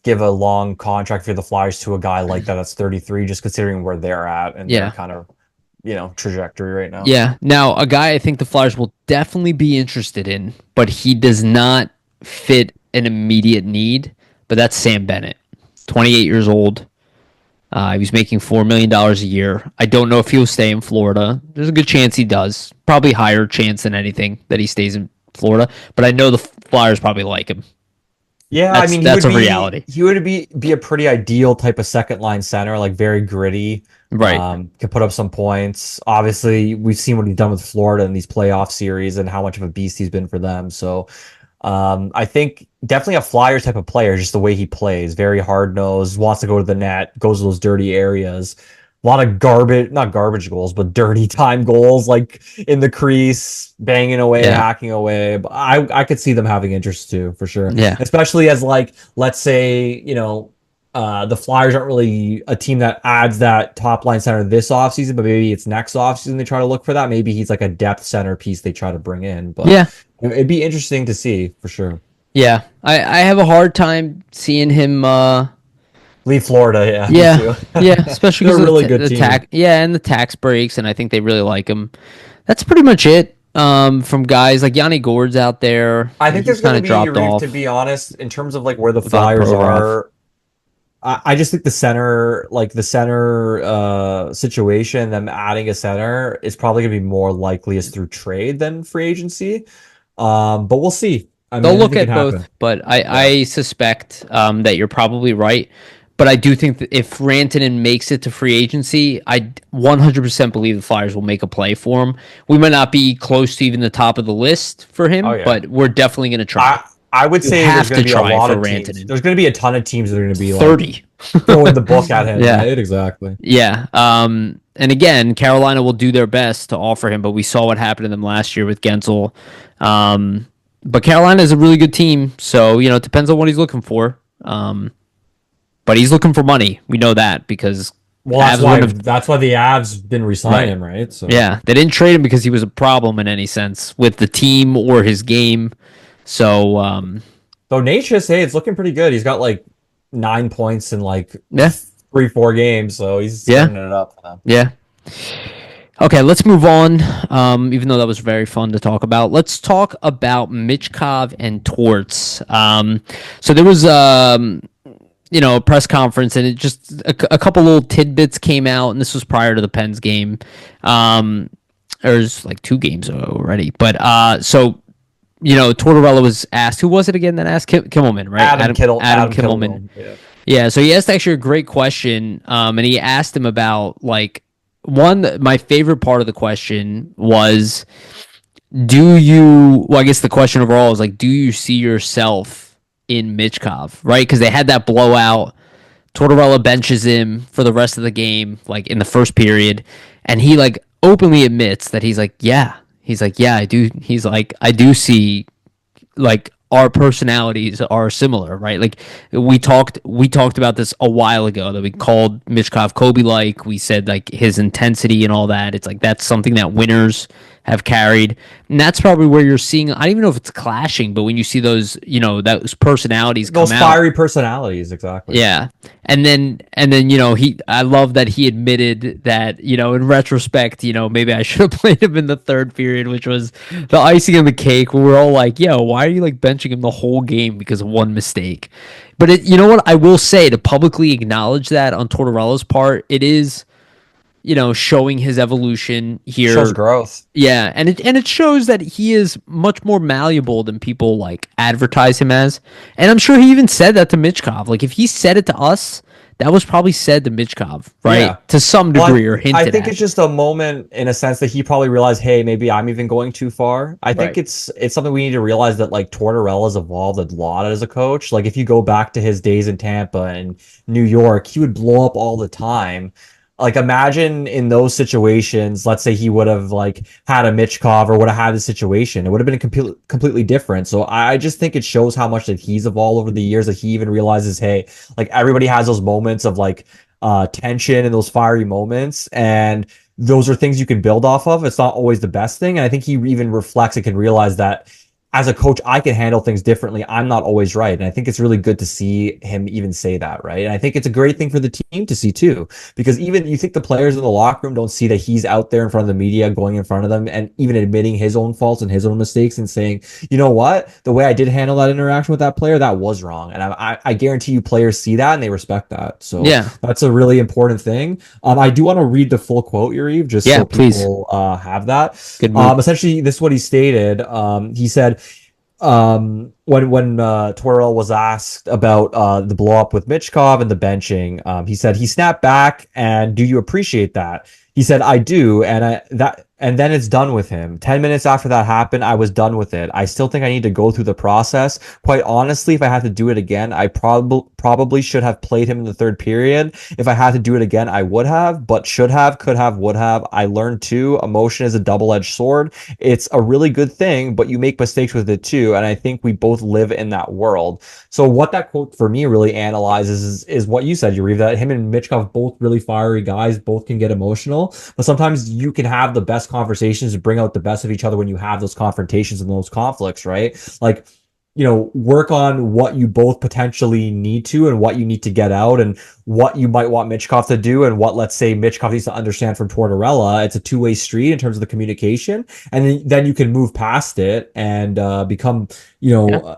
give a long contract for the Flyers to a guy like that that's 33, just considering where they're at and Yeah. their kind of, trajectory right now. yeah. Now a guy I think the Flyers will definitely be interested in, but he does not fit an immediate need. But that's Sam Bennett, 28 years old. He was making $4 million a year. I don't know if he'll stay in Florida. There's a good chance he does. Probably higher chance than anything that he stays in Florida. But I know the Flyers probably like him. Yeah, That's, I mean, that's a reality. He would be a pretty ideal type of second line center, like very gritty. Right. Can put up some points. Obviously, we've seen what he's done with Florida in these playoff series and how much of a beast he's been for them. So, I think definitely a Flyers type of player, just the way he plays, very hard nosed, wants to go to the net, goes to those dirty areas. A lot of not garbage goals, but dirty time goals, like in the crease, banging away, Yeah. hacking away. But I could see them having interest too, for sure. Yeah. Especially as like, let's say, the Flyers aren't really a team that adds that top line center this offseason, but maybe it's next offseason they try to look for that. Maybe he's like a depth center piece they try to bring in. But Yeah. it'd be interesting to see for sure. Yeah. I have a hard time seeing him. Leave Florida, yeah. Me Yeah. too. Yeah. Especially They're because a really of good the team. tax. Yeah. And the tax breaks. And I think they really like him. That's pretty much it. From guys like Yanni Gord's out there. I think there's He's going kinda to be, dropped off. to be honest, in terms of like where the Without Flyers Provorov. are. I just think the center situation, them adding a center is probably going to be more likely as through trade than free agency. But we'll see. I mean, They'll look anything at can both, happen. but I suspect that you're probably right. But I do think that if Rantanen makes it to free agency, I 100% believe the Flyers will make a play for him. We might not be close to even the top of the list for him, Oh, yeah. but we're definitely going to try. I would You say have there's going to to be a try lot for of teams. Rantanen. There's going to be a ton of teams that are going to be like 30. throwing the book at him. Yeah. Right? Exactly. Yeah. And again, Carolina will do their best to offer him, but we saw what happened to them last year with Gensel. But Carolina is a really good team, so it depends on what he's looking for. But he's looking for money. We know that because Well, that's why the Avs didn't resign Right. him, right? So yeah, they didn't trade him because he was a problem in any sense with the team or his game. So Though Natchez, hey, it's looking pretty good. He's got like 9 points in like yeah, 3-4 games, so he's Yeah. turning it up for them. yeah. Okay, let's move on. Even though that was very fun to talk about, let's talk about Michkov and Torts. So there was a press conference, and it just a couple little tidbits came out, and this was prior to the Pens game. There's like 2 games already, but Tortorella was asked. Who was it again that asked? Kimmelman, right? Adam Kimmelman. Yeah. Yeah, so he asked actually a great question, and he asked him about like my favorite part of the question was, I guess the question overall is like, do you see yourself in Michkov, right? Because they had that blowout. Tortorella benches him for the rest of the game, like in the first period, and he like openly admits that he's like, yeah, I do. He's like, I do see like our personalities are similar, right? Like we talked about this a while ago that we called Michkov Kobe-like. We said like his intensity and all that. It's like that's something that winners have carried, and that's probably where you're seeing. I don't even know if it's clashing, but when you see those, those personalities Those come fiery personalities, exactly. yeah. And then I love that he admitted that, in retrospect, maybe I should have played him in the third period, which was the icing on the cake, where we're all like, yo, why are you like benching him the whole game because of one mistake? But you know what I will say, to publicly acknowledge that on Tortorella's part, it is, showing his evolution here. Shows growth. Yeah, and it shows that he is much more malleable than people like advertise him as. And I'm sure he even said that to Michkov. Like if he said it to us, that was probably said to Michkov, right? Yeah. To some Well, degree or I hinted think at. it's just a moment in a sense that he probably realized, hey, maybe I'm even going too far. I think Right. it's something we need to realize that like Tortorella's evolved a lot as a coach. Like if you go back to his days in Tampa and New York, he would blow up all the time. Like imagine in those situations, let's say he would have like had a Michkov or would have had the situation. It would have been completely different. So I just think it shows how much that he's evolved over the years that he even realizes, hey, like everybody has those moments of like tension and those fiery moments. And those are things you can build off of. It's not always the best thing. And I think he even reflects and can realize that as a coach, I can handle things differently. I'm not always right. And I think it's really good to see him even say that, right? And I think it's a great thing for the team to see too, because even you think the players in the locker room don't see that he's out there in front of the media, going in front of them and even admitting his own faults and his own mistakes and saying, you know what, the way I did handle that interaction with that player, that was wrong. And I guarantee you players see that and they respect that. So Yeah. that's a really important thing. I do want to read the full quote, Yariv, just Yeah, so please. people have that. Good move. Essentially, this is what he stated. He said, when Tortorella was asked about the blow up with Michkov and the benching, he said he snapped back and do you appreciate that? He said I do, and then it's done with him. 10 minutes after that happened, I was done with it. I still think I need to go through the process. Quite honestly, if I had to do it again, I probably should have played him in the third period. If I had to do it again, I would have, but should have, could have, would have. I learned too. Emotion is a double-edged sword. It's a really good thing, but you make mistakes with it too. And I think we both live in that world. So what that quote for me really analyzes is what you said, Yariv, that him and Michkov, both really fiery guys, both can get emotional, but sometimes you can have the best conversations to bring out the best of each other when you have those confrontations and those conflicts, right? Like, work on what you both potentially need to and what you need to get out and what you might want Michkov to do and what, let's say, Michkov needs to understand from Tortorella. It's a two-way street in terms of the communication. And then you can move past it and become, Yeah.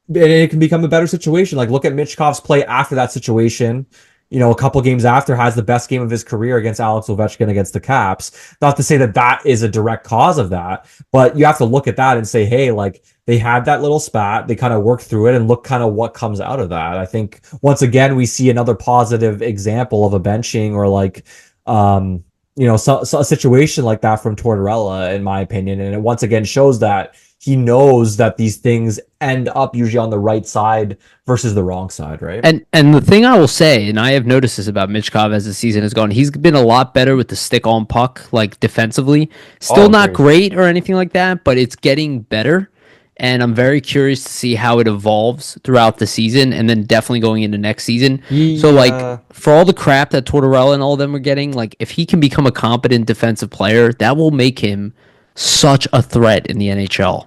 and it can become a better situation. Like look at Michkov's play after that situation. A couple games after has the best game of his career against Alex Ovechkin against the Caps. Not to say that that is a direct cause of that, but you have to look at that and say, hey, like they had that little spat, they kind of worked through it and look kind of what comes out of that. I think once again, we see another positive example of a benching or like, so a situation like that from Tortorella, in my opinion. And it once again shows that he knows that these things end up usually on the right side versus the wrong side, right? And the thing I will say, and I have noticed this about Michkov as the season has gone, he's been a lot better with the stick on puck, like defensively. Still Oh, not agreed. great or anything like that, but it's getting better. And I'm very curious to see how it evolves throughout the season and then definitely going into next season. So, like, Yeah. for all the crap that Tortorella and all of them are getting, like, if he can become a competent defensive player, that will make him such a threat in the NHL.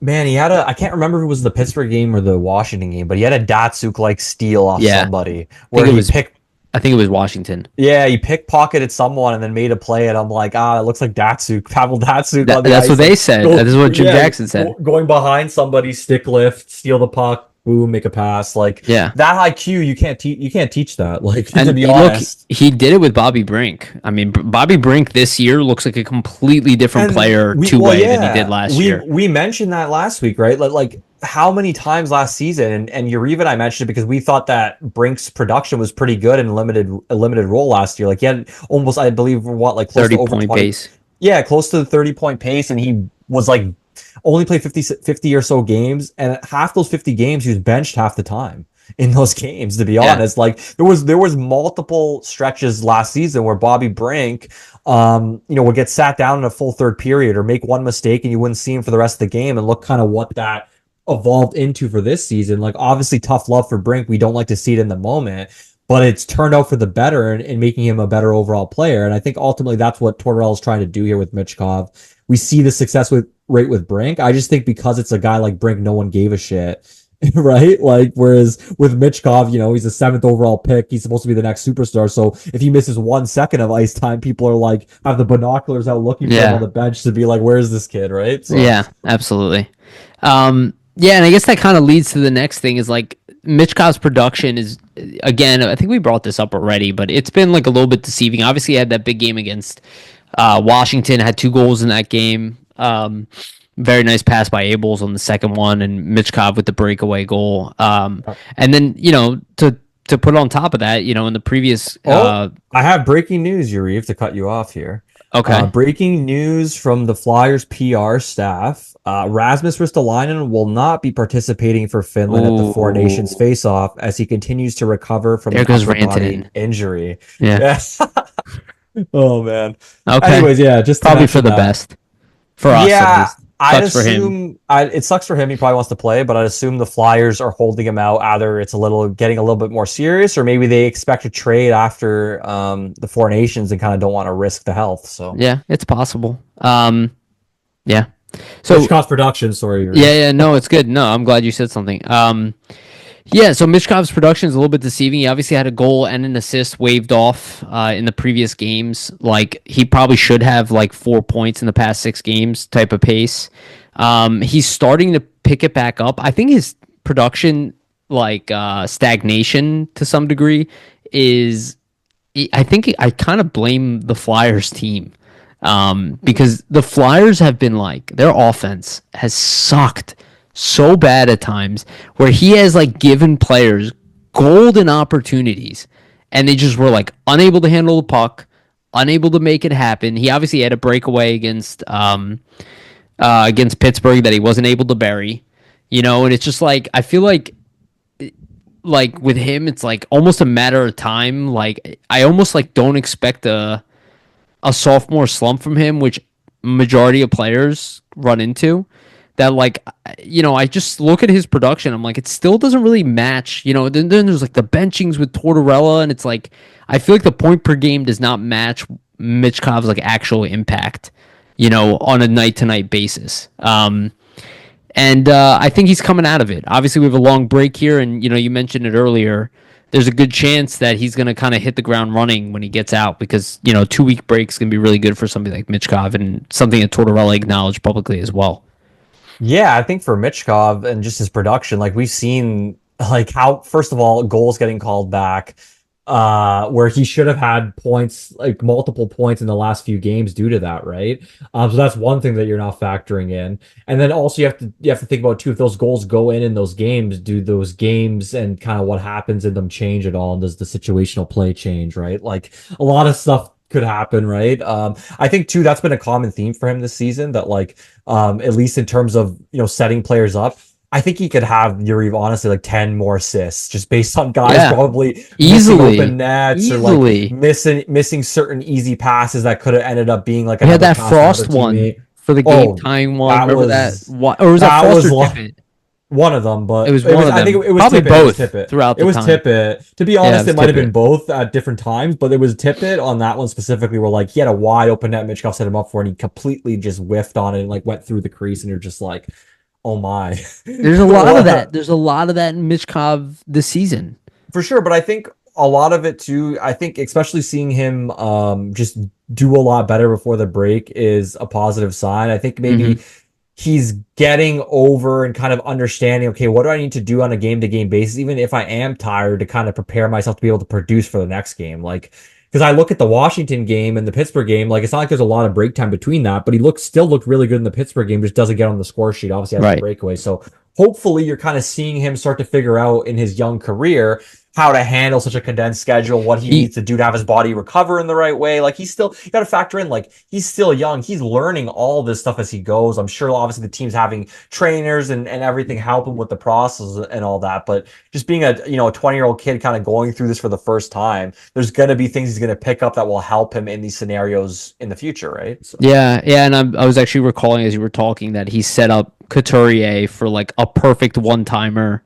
Man, he had I can't remember if it was the Pittsburgh game or the Washington game, but he had a Datsuk like steal off Yeah. somebody I think where it he was picked, I think it was Washington. yeah, he pickpocketed someone and then made a play. And I'm like, it looks like Datsuk, Pavel Datsuk on the That's what ice. they Like, said. go, That is what Jim yeah, Jackson said. going behind somebody, stick lift, steal the puck, boom, make a pass. Like Yeah. that IQ, you can't teach that. Like to And be look, honest. he did it with Bobby Brink. I mean, Bobby Brink this year looks like a completely different And player we, two well, way than he did yeah, last we year. we mentioned that last week, right? Like how many times last season, and Yariv and I mentioned it because we thought that Brink's production was pretty good in a limited role last year. Like he had almost, I believe, what like close to 30 over point 20, pace. yeah, close to the 30-point pace, and he was like only played 50 or so games, and half those 50 games he was benched half the time in those games, to be Yeah. honest. Like there was multiple stretches last season where Bobby Brink would get sat down in a full third period or make one mistake and you wouldn't see him for the rest of the game, and look kind of what that evolved into for this season. Like obviously tough love for Brink. We don't like to see it in the moment, but it's turned out for the better in making him a better overall player. And I think ultimately that's what Tortorella is trying to do here with Michkov. We see the success rate with Brink. I just think because it's a guy like Brink, no one gave a shit. Right? Like, whereas with Michkov, he's a 7th overall pick. He's supposed to be the next superstar. So if he misses 1 second of ice time, people are like, have the binoculars out looking for him on Yeah. the bench to be like, where's this kid? Right? So, Yeah, absolutely. Yeah, and I guess that kind of leads to the next thing is like Michkov's production is, again, I think we brought this up already, but it's been like a little bit deceiving. Obviously, he had that big game against Washington, had 2 goals in that game. Very nice pass by Abels on the second one, and Michkov with the breakaway goal. And then, to to put on top of that, in the previous I have breaking news, Yariv, to cut you off here. okay. Breaking news from the Flyers PR staff. Rasmus Ristolainen will not be participating for Finland at the Four Nations Ooh, face-off as he continues to recover from there an goes upper body Rantanen. injury. Yeah. Yes. Oh man. Okay. Anyways, yeah, just to Probably for mention the that. best. For us at Yeah, least. I'd Sucks for him. assume it sucks for him. He probably wants to play, but I'd assume the Flyers are holding him out. Either it's getting a little bit more serious, or maybe they expect to trade after the Four Nations and kind of don't want to risk the health. So, Yeah, it's possible. Yeah. which So cost production? Sorry, yeah, Yuri. yeah, no, it's good. No, I'm glad you said something. Yeah, so Mishkov's production is a little bit deceiving. He obviously had a goal and an assist waved off in the previous games. Like he probably should have like 4 points in the past 6 games type of pace. He's starting to pick it back up. I think his production, like stagnation to some degree, is. I think I kind of blame the Flyers team because the Flyers have been like their offense has sucked so bad at times where he has like given players golden opportunities and they just were like unable to handle the puck, unable to make it happen. He obviously had a breakaway against Pittsburgh that he wasn't able to bury, and it's just like I feel like with him it's like almost a matter of time. Like I almost like don't expect a sophomore slump from him, which majority of players run into. That like I just look at his production. I'm like, it still doesn't really match. Then there's like the benchings with Tortorella, and it's like I feel like the point per game does not match Michkov's like actual impact. On a night to night basis. And I think he's coming out of it. Obviously, we have a long break here, and you mentioned it earlier. There's a good chance that he's going to kind of hit the ground running when he gets out because 2 week breaks can be really good for somebody like Michkov and something that Tortorella acknowledged publicly as well. Yeah, I think for Michkov and just his production, like we've seen, like how first of all goals getting called back, where he should have had points, like multiple points in the last few games due to that, right? So that's one thing that you're not factoring in, and then also you have to think about too, if those goals go in those games, do those games and kind of what happens in them change at all, and does the situational play change, right? Like a lot of stuff could happen, right? I think too that's been a common theme for him this season, that like at least in terms of setting players up. I think he could have Yariv honestly like 10 more assists just based on guys probably missing open nets or like missing certain easy passes that could have ended up being like We had another that pass to Frost another teammate. one for the game tying one. Remember that? Or was that Frost or Tippett? One of them, but It was one of them. I think it was Probably Tippett. both It was Tippett. throughout the It was time. Tippett. To be honest, it was it might have Tippett. been both at different times, but it was Tippett on that one specifically where like he had a wide open net Mitchkov set him up for and he completely just whiffed on it and like went through the crease and you're just like, oh my. There's a lot of that. There's a lot of that in Michkov this season. For sure, but I think a lot of it too, I think especially seeing him just do a lot better before the break is a positive sign. I think maybe he's getting over and kind of understanding, okay, what do I need to do on a game-to-game basis, even if I am tired, to kind of prepare myself to be able to produce for the next game. Like, because I look at the Washington game and the Pittsburgh game, like it's not like there's a lot of break time between that, but he still looked really good in the Pittsburgh game, just doesn't get on the score sheet. Obviously has a breakaway. So hopefully you're kind of seeing him start to figure out in his young career how to handle such a condensed schedule, what he needs to do to have his body recover in the right way. Like you got to factor in, like he's still young. He's learning all this stuff as he goes. I'm sure obviously the team's having trainers and everything help him with the process and all that. But just being a 20-year-old kid kind of going through this for the first time, there's going to be things he's going to pick up that will help him in these scenarios in the future, right? So. Yeah. And I was actually recalling as you were talking that he set up Couturier for like a perfect one-timer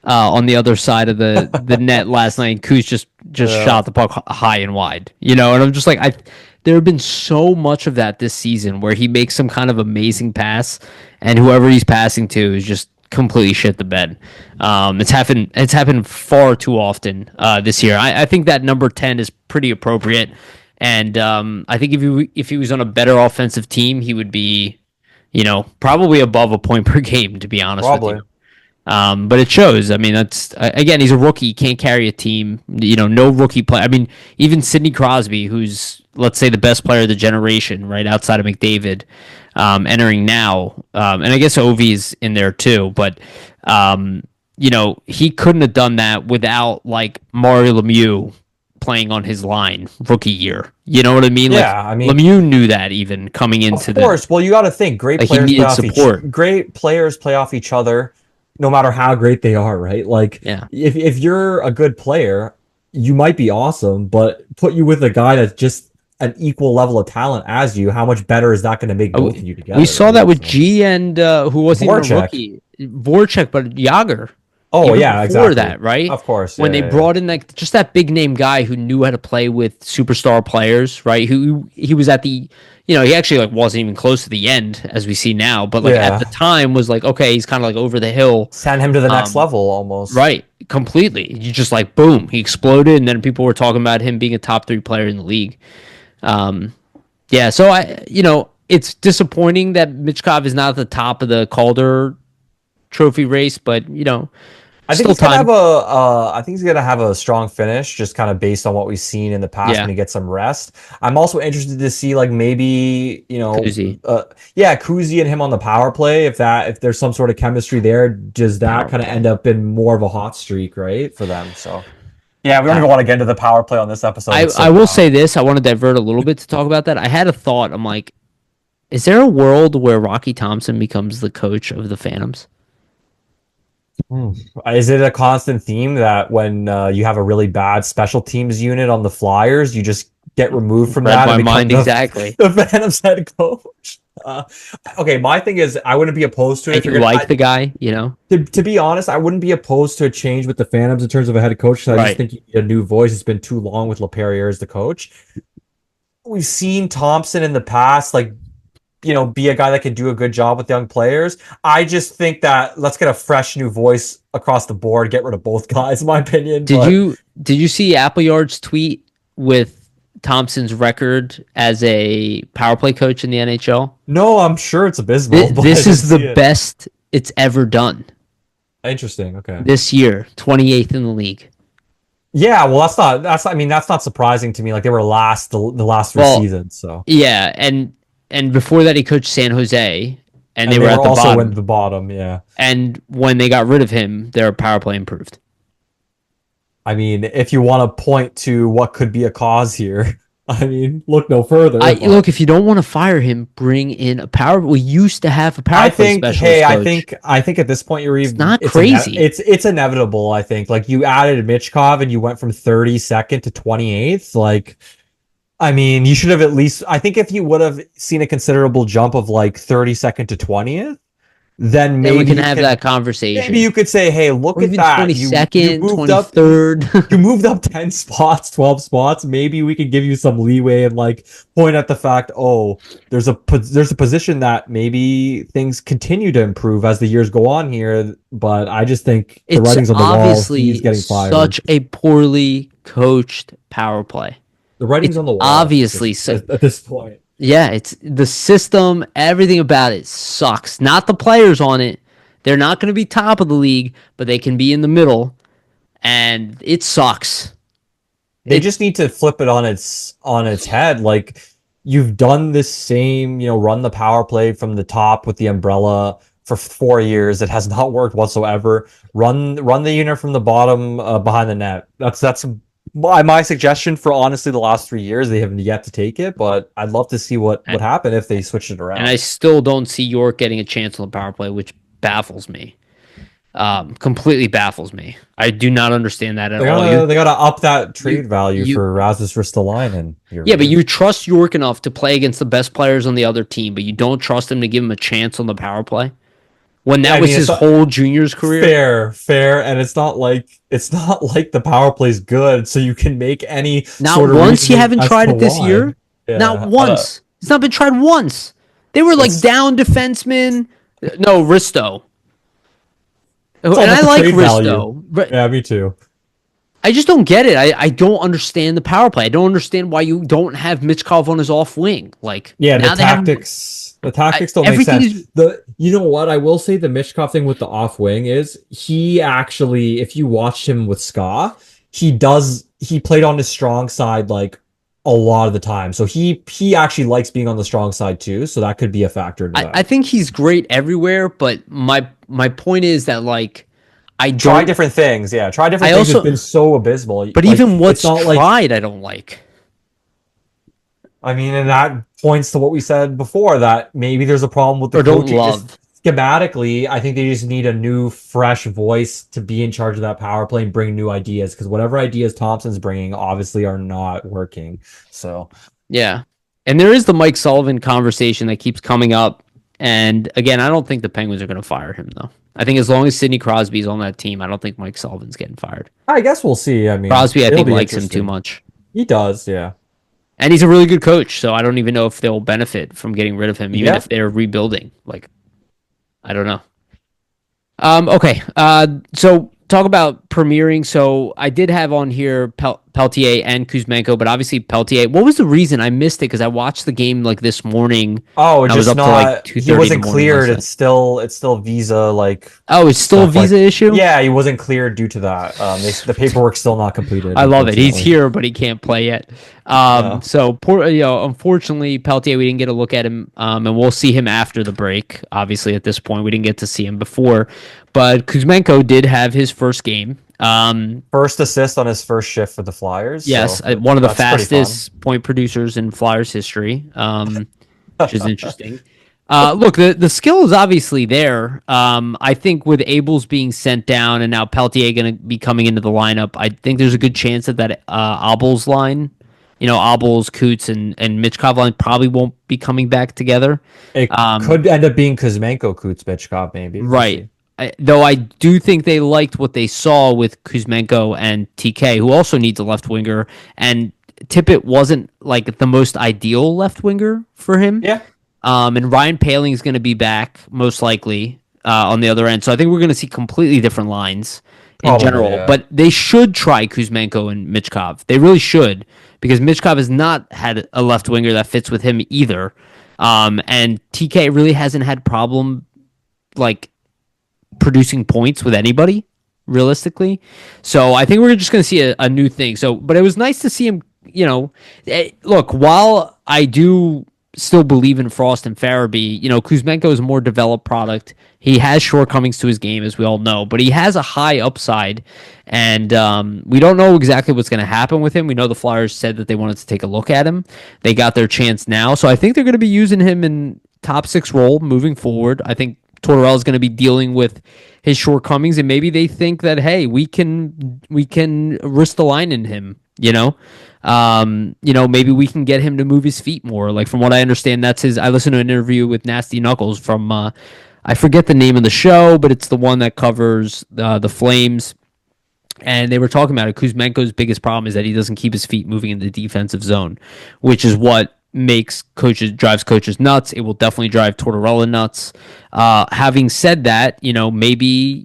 on the other side of the net last night. Kuz just shot the puck high and wide, and I'm just like, there have been so much of that this season where he makes some kind of amazing pass and whoever he's passing to is just completely shit the bed. It's happened far too often this year. I think that number 10 is pretty appropriate. And I think if he was on a better offensive team, he would be, probably above a point per game, to be honest with you. But it shows. I mean, that's again, he's a rookie. He can't carry a team. No rookie play. I mean, even Sidney Crosby, who's let's say the best player of the generation, right outside of McDavid, entering now, and I guess Ovi's in there too. But he couldn't have done that without like Mario Lemieux playing on his line rookie year. You know what I mean? Like Yeah, I mean, Lemieux knew that even coming of into course. Well, you got to think like he needed support. great players play off each other, no matter how great they are, right? Like Yeah. if you're a good player, you might be awesome, but put you with a guy that's just an equal level of talent as you, how much better is that going to make both of you We together, saw that right? with So G and who wasn't even a Voracek. rookie, Voracek, but Yager. Oh Even yeah, before exactly. that, right? Of course, When yeah, they yeah, yeah. brought in like just that big name guy who knew how to play with superstar players, right? Who he was at the, he actually like wasn't even close to the end as we see now, but like at the Yeah. time was like, okay, he's kind of like over the hill. Send him to the next Um, level almost. right, completely. You just like boom, he exploded, and then people were talking about him being a top 3 player in the league. Um, yeah, so it's disappointing that Michkov is not at the top of the Calder trophy race, but I think still he's gonna have time. I think he's gonna have a strong finish, just kind of based on what we've seen in the past when Yeah, he gets some rest. I'm also interested to see like maybe, Kuzi. yeah, Kuzi and him on the power play. If there's some sort of chemistry there, does that Power kind of play. end up in more of a hot streak, right, for them? So yeah, we don't even I, want to get into the power play on this episode. I It's I so will tough. say this. I want to divert a little bit to talk about that. I had a thought. I'm like, is there a world where Rocky Thompson becomes the coach of the Phantoms? Hmm. Is it a constant theme that when you have a really bad special teams unit on the Flyers, you just get removed from Read that and my become mind exactly. the Phantom's head coach? Uh, okay, my thing is I wouldn't be opposed to it And if you you're gonna. like the guy? To be honest, I wouldn't be opposed to a change with the Phantoms in terms of a head coach. 'Cause I just Right. think you need a new voice. It's been too long with LaPerriere as the coach. We've seen Thompson in the past, like be a guy that can do a good job with young players. I just think that let's get a fresh new voice across the board, get rid of both guys, in my opinion. Did But you did you see Appleyard's tweet with Thompson's record as a power play coach in the NHL? no, I'm sure it's abysmal, but I This didn't is the see it. best it's ever done Interesting. Okay. this year, 28th in the league. Yeah, well, I mean, that's not surprising to me. Like they were last the last 3 Well, seasons, so yeah, and before that he coached San Jose and they and they were were at the also in bottom. the bottom. Yeah. And when they got rid of him, their power play improved. I mean, if you want to point to what could be a cause here, I mean, look no I further. But look, if you don't want to fire him, bring in a power. We used to have a power play specialist coach. I think at this point you're It's even not crazy. it's inevitable. I think like you added Mitchkov and you went from 32nd to 28th. Like, I mean, you should have at least. I think if you would have seen a considerable jump of like 32nd to 20th, then Then we maybe can you have could that conversation. maybe you could say, hey, look Or at even that. You 22nd, moved up 23rd. you moved up 10 spots, 12 spots. Maybe we could give you some leeway and like point at the fact, oh, there's a position that maybe things continue to improve as the years go on here. But I just think the It's writing's on the wall. He's obviously getting fired. such a poorly coached power play. The writing's It's on the wall obviously so. at this point. Yeah, it's the system, everything about it sucks. Not the players on it. They're not going to be top of the league, but they can be in the middle, and it sucks. They It just need to flip it on its head. Like you've done this same, run the power play from the top with the umbrella for 4 years. It has not worked whatsoever. Run the unit from the bottom behind the net. That's my suggestion for honestly the last 3 years. They haven't yet to take it, but I'd love to see what and, would happen if they switched it and I around. still don't see York getting a chance on the power play, which baffles me. Completely baffles me. I do not understand that at all. They gotta up that You trade value you for Rasmus Ristolainen. Yeah, but you trust York enough to play against the best players on the other team, but you don't trust him to give him a chance on the power play when Yeah, that I was mean, his it's whole juniors career. fair, and it's not like the power play's good, so you can make any Not sort of once. You reasoning haven't as tried to it this why. year. Not Yeah, once. It's not been tried once. They were like it's down defenseman. No, Risto. it's all And about I the like trade value. Risto. But Yeah, me too. I just don't get it. I don't understand the power play. I don't understand why you don't have Mitchkov on his off wing. Like Yeah, now they have the tactics don't make everything sense. is You know what? I will say the Mishkov thing with the off wing is he actually, if you watched him with Ska, he played on his strong side like a lot of the time. So he actually likes being on the strong side too. So that could be a factor into I that. think he's great everywhere, but my point is that like I Try don't. different things. Yeah, try different I things. It's also, been so abysmal. but Like even it's what's not like tried, I don't like I mean, and that points to what we said before that maybe there's a problem with the or don't coaching. Just love. schematically, I think they just need a new, fresh voice to be in charge of that power play and bring new ideas. Because whatever ideas Thompson's bringing obviously are not working. So Yeah. And there is the Mike Sullivan conversation that keeps coming up. And again, I don't think the Penguins are going to fire him, though. I think as long as Sidney Crosby's on that team, I don't think Mike Sullivan's getting fired. I guess we'll see. I mean, Crosby, I it'll think, be likes him too interesting. much. He does, yeah. And he's a really good coach, so I don't even know if they'll benefit from getting rid of him, even Yeah. if they're rebuilding. Like, I don't know. Okay. So talk about premiering. So I did have on here Peltier and Kuzmenko, but obviously Peltier. What was the reason I missed it? Because I watched the game like this morning. Oh, And I was just up till like not. two He thirty in the wasn't morning last cleared. night. It's still visa like Oh, it's still a stuff like. visa issue. Yeah, he wasn't cleared due to that. The paperwork's still not completed, I love it. He's unfortunately. here, but he can't play yet. No. So poor, unfortunately, Peltier, we didn't get to look at him, and we'll see him after the break. Obviously, at this point, we didn't get to see him before, but Kuzmenko did have his first game. First assist on his first shift for the Flyers. Yes, So one of the that's pretty fun. fastest point producers in Flyers history, which is interesting. Look, the skill is obviously there. I think with Abels being sent down and now Peltier going to be coming into the lineup, I think there's a good chance that Abels line, Abels, Coots, and Mitchkov line probably won't be coming back together. It Um, could end up being Kuzmenko, Kutzbichkov, maybe. We'll right. see. Though I do think they liked what they saw with Kuzmenko and TK, who also needs a left winger, and Tippett wasn't like the most ideal left winger for him. Yeah. And Ryan Paling is going to be back most likely on the other end. So I think we're going to see completely different lines in Probably, general. yeah. But they should try Kuzmenko and Michkov. They really should because Michkov has not had a left winger that fits with him either. And TK really hasn't had problem like producing points with anybody realistically. So I think we're just going to see a new thing. So, but it was nice to see him. Look, while I do still believe in Frost and Farabee, Kuzmenko is a more developed product. He has shortcomings to his game, as we all know, but he has a high upside, and we don't know exactly what's going to happen with him. We know the Flyers said that they wanted to take a look at him. They got their chance now, so I think they're going to be using him in top six role moving forward. I think Tortorella is going to be dealing with his shortcomings, and maybe they think that hey, we can risk the line in him. Maybe we can get him to move his feet more. Like from what I understand, that's his. I listened to an interview with Nasty Knuckles from I forget the name of the show, but it's the one that covers the Flames. And they were talking about it. Kuzmenko's biggest problem is that he doesn't keep his feet moving in the defensive zone, which is what drives coaches nuts. It will definitely drive Tortorella nuts. Having said that, maybe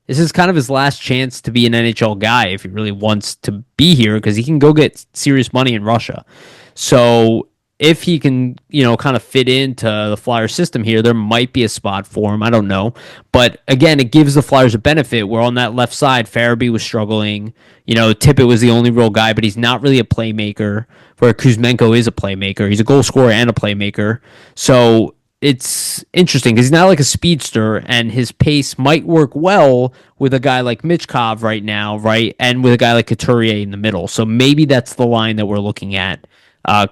this is kind of his last chance to be an NHL guy if he really wants to be here because he can go get serious money in Russia. So if he can, kind of fit into the Flyers system here, there might be a spot for him. I don't know. But again, it gives the Flyers a benefit. Where on that left side, Farabee was struggling. Tippett was the only real guy, but he's not really a playmaker, where Kuzmenko is a playmaker. He's a goal scorer and a playmaker. So it's interesting because he's not like a speedster, and his pace might work well with a guy like Michkov right now, right? And with a guy like Couturier in the middle. So maybe that's the line that we're looking at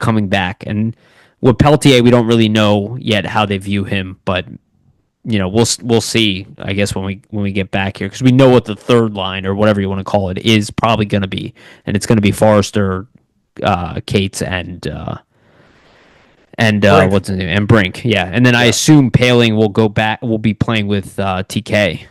coming back. And with Peltier, we don't really know yet how they view him, but we'll see. I guess when we get back here, because we know what the third line or whatever you want to call it is probably going to be, and it's going to be Forrester, Cates, and Brink. what's his name? And Brink, yeah. And then I assume Paling will go back. Will be playing with TK.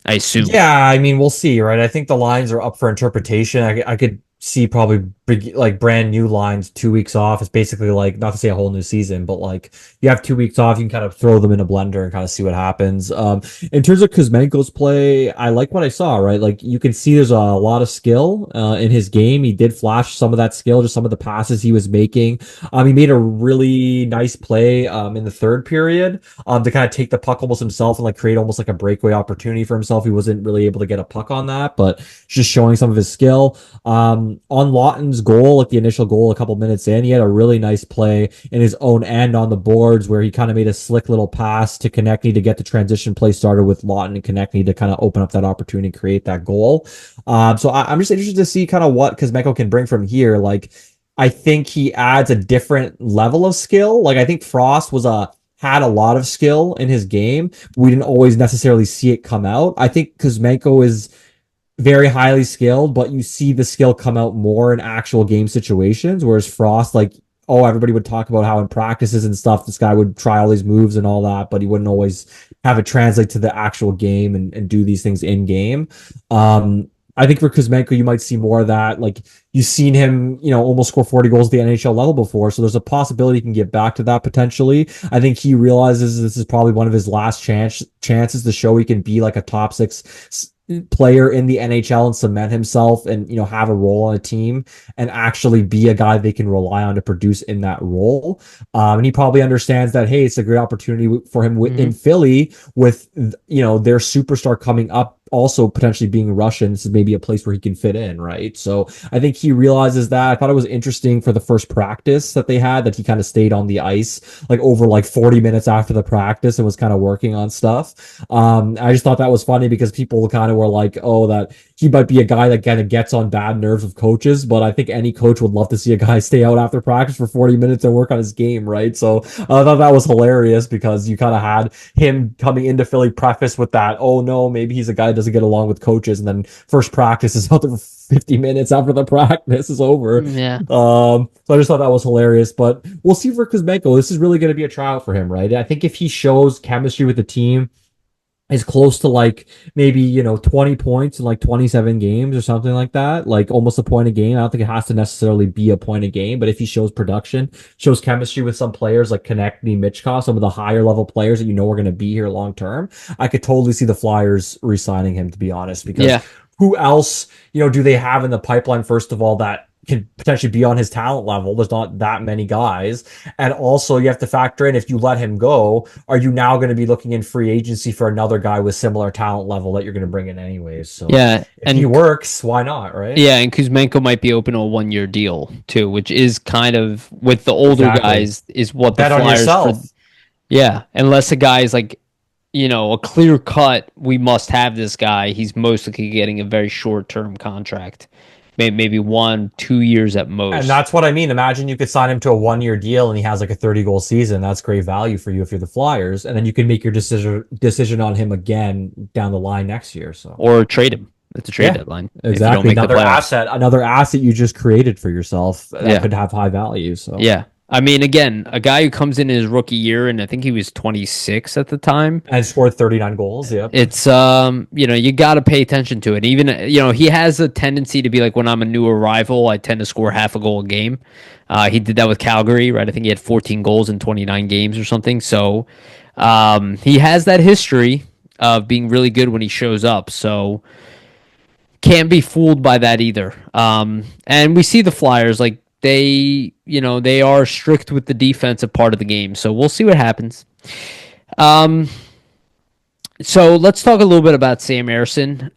I assume. Yeah, I mean, we'll see, right? I think the lines are up for interpretation. I could see probably like brand new lines, 2 weeks off. It's basically like, not to say a whole new season, but like you have 2 weeks off, you can kind of throw them in a blender and kind of see what happens. In terms of Kuzmenko's play, I like what I saw, right? Like you can see there's a lot of skill in his game. He did flash some of that skill, just some of the passes he was making. He made a really nice play in the third period to kind of take the puck almost himself and like create almost like a breakaway opportunity for himself. He wasn't really able to get a puck on that, but just showing some of his skill. On Lawton's first goal, like the initial goal a couple minutes in, he had a really nice play in his own end on the boards where he kind of made a slick little pass to Konechny to get the transition play started with Lawton and Konechny to kind of open up that opportunity and create that goal. So I'm just interested to see kind of what Kuzmenko can bring from here. Like, I think he adds a different level of skill. Like, I think Frost had a lot of skill in his game. We didn't always necessarily see it come out. I think Kuzmenko is very highly skilled, but you see the skill come out more in actual game situations. Whereas Frost, like, oh, everybody would talk about how in practices and stuff, this guy would try all these moves and all that, but he wouldn't always have it translate to the actual game and do these things in game. I think for Kuzmenko, you might see more of that. Like, you've seen him, almost score 40 goals at the NHL level before. So there's a possibility he can get back to that potentially. I think he realizes this is probably one of his last chances to show he can be like a top six player in the NHL and cement himself and, have a role on a team and actually be a guy they can rely on to produce in that role. And he probably understands that, hey, it's a great opportunity for him in Philly with, their superstar coming up, also potentially being Russian. This is maybe a place where he can fit in, right? So I think he realizes that. I thought it was interesting for the first practice that they had that he kind of stayed on the ice like over like 40 minutes after the practice and was kind of working on stuff. I just thought that was funny because people kind of were like, oh, that he might be a guy that kind of gets on bad nerves of coaches, but I think any coach would love to see a guy stay out after practice for 40 minutes and work on his game, right? So I thought that was hilarious because you kind of had him coming into Philly preface with that, oh no, maybe he's a guy that doesn't get along with coaches, and then first practice is out there for 50 minutes after the practice is over. Yeah. So I just thought that was hilarious, but we'll see for Kuzmenko. This is really going to be a tryout for him, right? I think if he shows chemistry with the team, is close to like maybe 20 points in like 27 games or something like that, like almost a point a game. I don't think it has to necessarily be a point a game, but if he shows production, shows chemistry with some players like Konechny, Michkov, some of the higher level players that are going to be here long term, I could totally see the Flyers re-signing him, to be honest, because who else do they have in the pipeline, first of all, that can potentially be on his talent level? There's not that many guys. And also you have to factor in, if you let him go, are you now going to be looking in free agency for another guy with similar talent level that you're going to bring in anyways? So yeah, if he works, why not, right? Yeah, and Kuzmenko might be open to a 1-year deal too, which is kind of, with the older guys, is what the Bet on Flyers yourself. Yeah, unless a guy is like, a clear cut, we must have this guy, he's mostly getting a very short-term contract. Maybe 1-2 years at most. And that's what I mean. Imagine you could sign him to a 1-year deal and he has like a 30-goal season. That's great value for you if you're the Flyers. And then you can make your decision on him again down the line next year. So, or trade him at the trade deadline. Exactly. Another asset you just created for yourself that could have high value. So yeah. I mean, again, a guy who comes in his rookie year, and I think he was 26 at the time, and scored 39 goals. Yeah, it's you got to pay attention to it. Even he has a tendency to be like, when I'm a new arrival, I tend to score half a goal a game. He did that with Calgary, right? I think he had 14 goals in 29 games or something. So he has that history of being really good when he shows up. So can't be fooled by that either. And we see the Flyers, like, they are strict with the defensive part of the game. So we'll see what happens. So let's talk a little bit about Sam Ersson.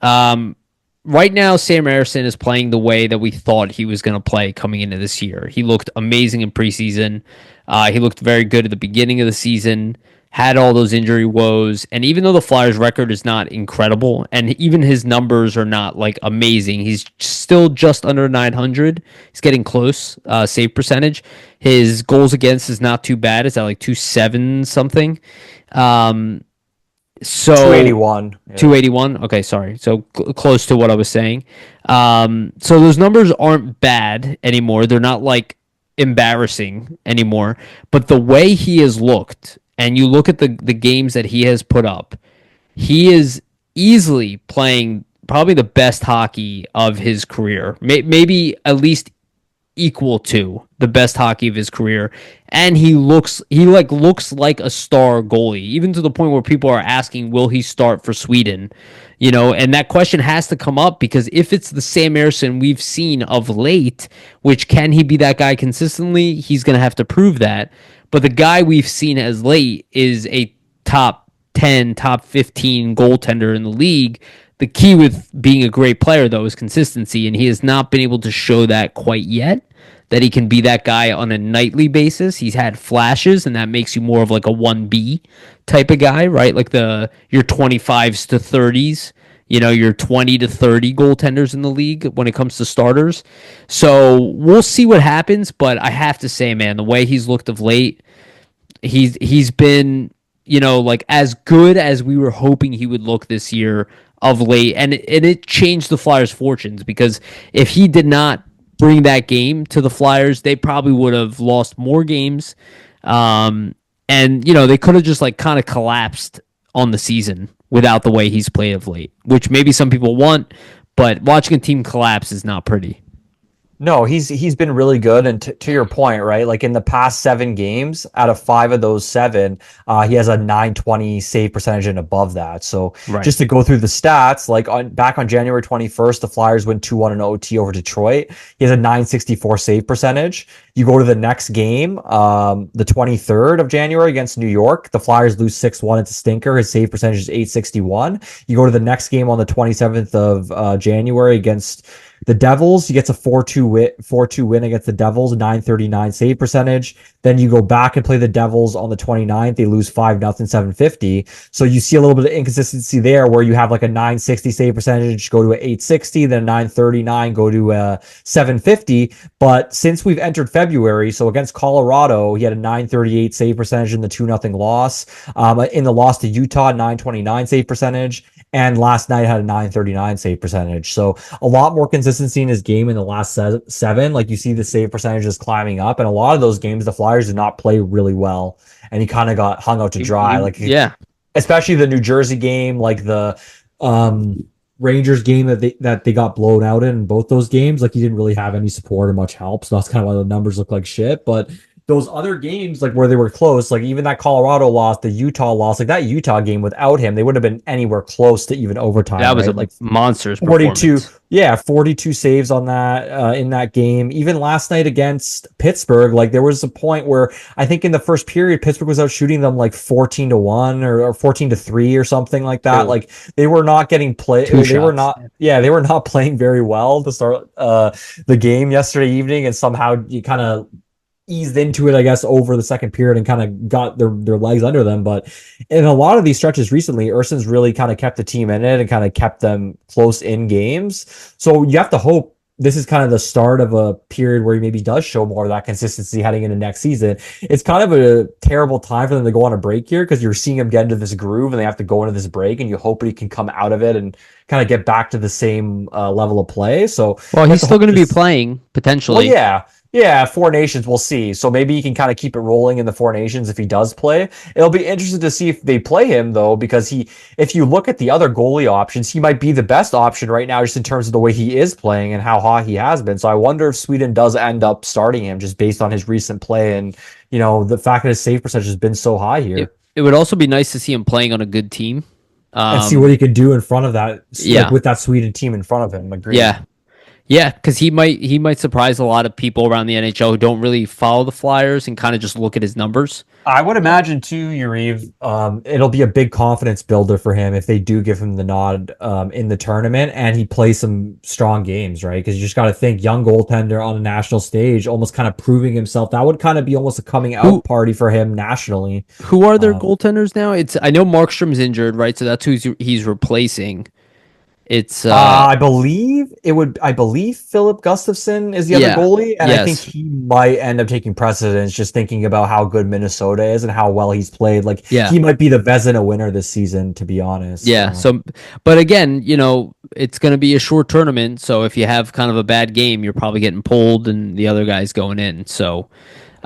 Right now, Sam Ersson is playing the way that we thought he was going to play coming into this year. He looked amazing in preseason. He looked very good at the beginning of the season, had all those injury woes. And even though the Flyers' record is not incredible, and even his numbers are not like amazing, he's still just under 900. He's getting close, save percentage. His goals against is not too bad. It's at like 2.7 something. So 281. Yeah. 281. Okay, sorry. So close to what I was saying. So those numbers aren't bad anymore. They're not like embarrassing anymore. But the way he has looked, and you look at the games that he has put up, he is easily playing probably the best hockey of his career. Maybe at least equal to the best hockey of his career. And he looks like a star goalie, even to the point where people are asking, will he start for Sweden? And that question has to come up, because if it's the Sam Ersson we've seen of late, which can he be that guy consistently? He's going to have to prove that. But the guy we've seen as late is a top 10, top 15 goaltender in the league. The key with being a great player, though, is consistency, and he has not been able to show that quite yet. That he can be that guy on a nightly basis. He's had flashes, and that makes you more of like a 1B type of guy, right? Like your 25s to 30s, your 20 to 30 goaltenders in the league when it comes to starters. So we'll see what happens, but I have to say, man, the way he's looked of late, he's been, like as good as we were hoping he would look this year of late, and it changed the Flyers' fortunes because if he did not bring that game to the Flyers, they probably would have lost more games, and they could have just like kind of collapsed on the season without the way he's played of late, which maybe some people want, but watching a team collapse is not pretty. No, he's been really good, and to your point, right? Like in the past 7 games, out of 5 of those 7, he has a 920 save percentage and above that. So Right. just to go through the stats, like back on January 21st, the Flyers win 2-1 in OT over Detroit. He has a 964 save percentage. You go to the next game, the 23rd of January against New York, the Flyers lose 6-1. It's a stinker. His save percentage is 861. You go to the next game on the 27th of January against the Devils, he gets a 4-2 win against the Devils, 939 save percentage. Then you go back and play the Devils on the 29th. They lose 5-0, 750. So you see a little bit of inconsistency there where you have like a 960 save percentage, go to a 860, then a 939, go to a 750. But since we've entered February, so against Colorado, he had a 938 save percentage in the 2-0 loss. In the loss to Utah, 929 save percentage. And last night had a 939 save percentage. So a lot more consistency in his game in the last 7. Like you see the save percentage is climbing up. And a lot of those games, the Flyers did not play really well. And he kind of got hung out to dry. Yeah. Especially the New Jersey game, like the Rangers game that they got blown out in both those games. Like he didn't really have any support or much help. So that's kind of why the numbers look like shit. But those other games, like where they were close, like even that Colorado loss, the Utah loss, like that Utah game without him, they wouldn't have been anywhere close to even overtime. That was right? a like monster's 42, performance. 42 saves on that in that game. Even last night against Pittsburgh, like there was a point where I think in the first period, Pittsburgh was out shooting them like 14-1 or 14-3 or something like that. Like they were not getting play. They were not playing very well to start the game yesterday evening, and somehow you kind of eased into it, I guess, over the second period and kind of got their legs under them. But in a lot of these stretches recently, Ersson's really kind of kept the team in it and kind of kept them close in games. So you have to hope this is kind of the start of a period where he maybe does show more of that consistency heading into next season. It's kind of a terrible time for them to go on a break here because you're seeing them get into this groove and they have to go into this break, and you hope he can come out of it and kind of get back to the same level of play. So well, he's still going to be playing potentially. Well, yeah, Four Nations, we'll see. So maybe he can kind of keep it rolling in the Four Nations if he does play. It'll be interesting to see if they play him, though, because if you look at the other goalie options, he might be the best option right now just in terms of the way he is playing and how hot he has been. So I wonder if Sweden does end up starting him just based on his recent play and, the fact that his save percentage has been so high here. It would also be nice to see him playing on a good team. And see what he can do in front of that, like with that Sweden team in front of him. Agreed. Yeah, because he might surprise a lot of people around the NHL who don't really follow the Flyers and kind of just look at his numbers. I would imagine too, Yariv, it'll be a big confidence builder for him if they do give him the nod in the tournament and he plays some strong games, right? Because you just got to think young goaltender on a national stage, almost kind of proving himself. That would kind of be almost a coming out party for him nationally. Who are their goaltenders now? I know Markstrom's injured, right? So that's who he's replacing. It's I believe Philip Gustafson is the other goalie, and I think he might end up taking precedence just thinking about how good Minnesota is and how well he's played. Like he might be the Vezina winner this season, to be honest. Yeah. So, but again, it's going to be a short tournament, so if you have kind of a bad game, you're probably getting pulled, and the other guy's going in. So.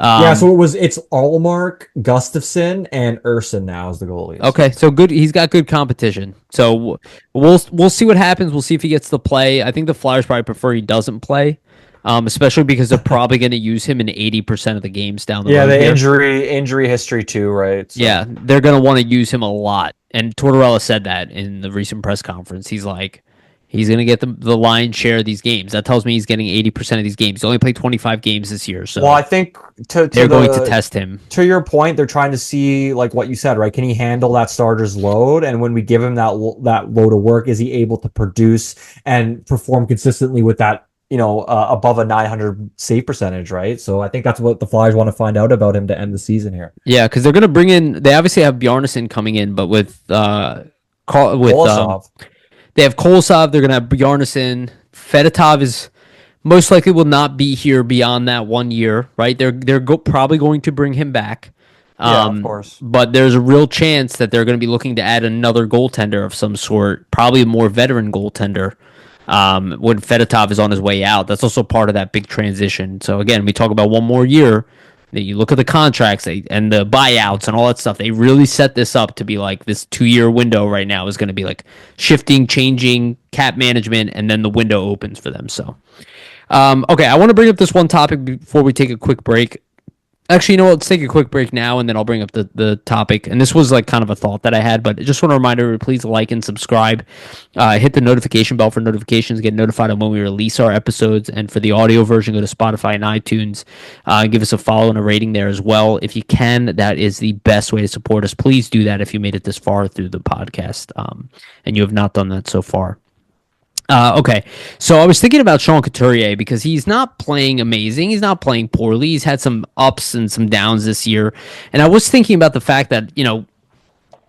So it's Allmark, Gustafson, and Ersson now as the goalies. Okay, so good. He's got good competition. So we'll see what happens. We'll see if he gets to play. I think the Flyers probably prefer he doesn't play, especially because they're probably going to use him in 80% of the games down the road. Yeah, the injury history too, right? So. Yeah, they're going to want to use him a lot. And Tortorella said that in the recent press conference. He's like, He's going to get the lion's share of these games. That tells me he's getting 80% of these games. He's only played 25 games this year, so Well, I think they're going to test him. To your point, they're trying to see like what you said, right? Can he handle that starter's load? And when we give him that load of work, is he able to produce and perform consistently with that? Above a 900 save percentage, right? So I think that's what the Flyers want to find out about him to end the season here. Yeah, because they're going to bring in. They obviously have Bjarnason coming in, but with Kolosov. They have Kolosov. They're going to have Bjarnason. Fedotov is most likely will not be here beyond that 1 year, right? They're probably going to bring him back. Of course. But there's a real chance that they're going to be looking to add another goaltender of some sort, probably a more veteran goaltender. When Fedotov is on his way out, that's also part of that big transition. So again, we talk about 1 more year. You look at the contracts and the buyouts and all that stuff. They really set this up to be like this 2-year window right now is going to be like shifting, changing, cap management, and then the window opens for them. So, okay, I want to bring up this one topic before we take a quick break. Actually, you know what? Let's take a quick break now, and then I'll bring up the topic. And this was like kind of a thought that I had, but I just want to remind everyone, please like and subscribe. Hit the notification bell for notifications. Get notified on when we release our episodes. And for the audio version, go to Spotify and iTunes. Give us a follow and a rating there as well. If you can, that is the best way to support us. Please do that if you made it this far through the podcast, and you have not done that so far. Okay, so I was thinking about Sean Couturier because he's not playing amazing. He's not playing poorly. He's had some ups and some downs this year. And I was thinking about the fact that,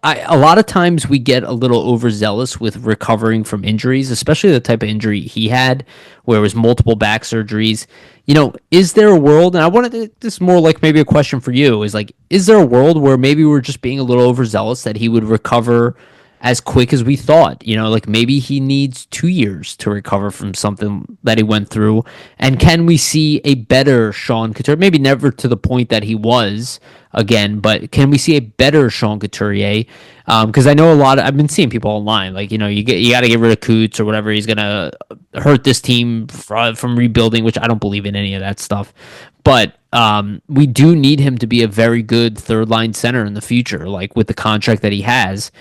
a lot of times we get a little overzealous with recovering from injuries, especially the type of injury he had, where it was multiple back surgeries. Is there a world, and I wanted this is more like maybe a question for you, is there a world where maybe we're just being a little overzealous that he would recover as quick as we thought? Maybe he needs 2 years to recover from something that he went through. And can we see a better Sean Couturier? Maybe never to the point that he was again, but can we see a better Sean Couturier? Because I know I've been seeing people online, you got to get rid of Coots or whatever. He's going to hurt this team from rebuilding, which I don't believe in any of that stuff. But we do need him to be a very good third line center in the future, with the contract that he has.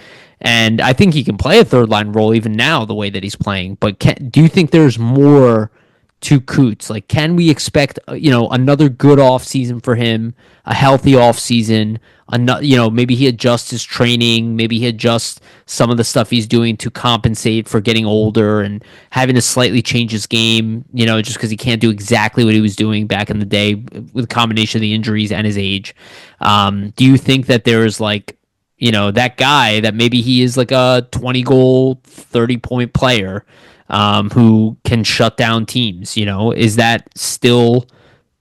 And I think he can play a third line role even now the way that he's playing. But do you think there's more to Coots? Can we expect another good off season for him, a healthy off season? Maybe he adjusts his training, maybe he adjusts some of the stuff he's doing to compensate for getting older and having to slightly change his game. Just because he can't do exactly what he was doing back in the day with a combination of the injuries and his age. Do you think that there's that guy that maybe he is like a 20 goal, 30-point player who can shut down teams? Is that still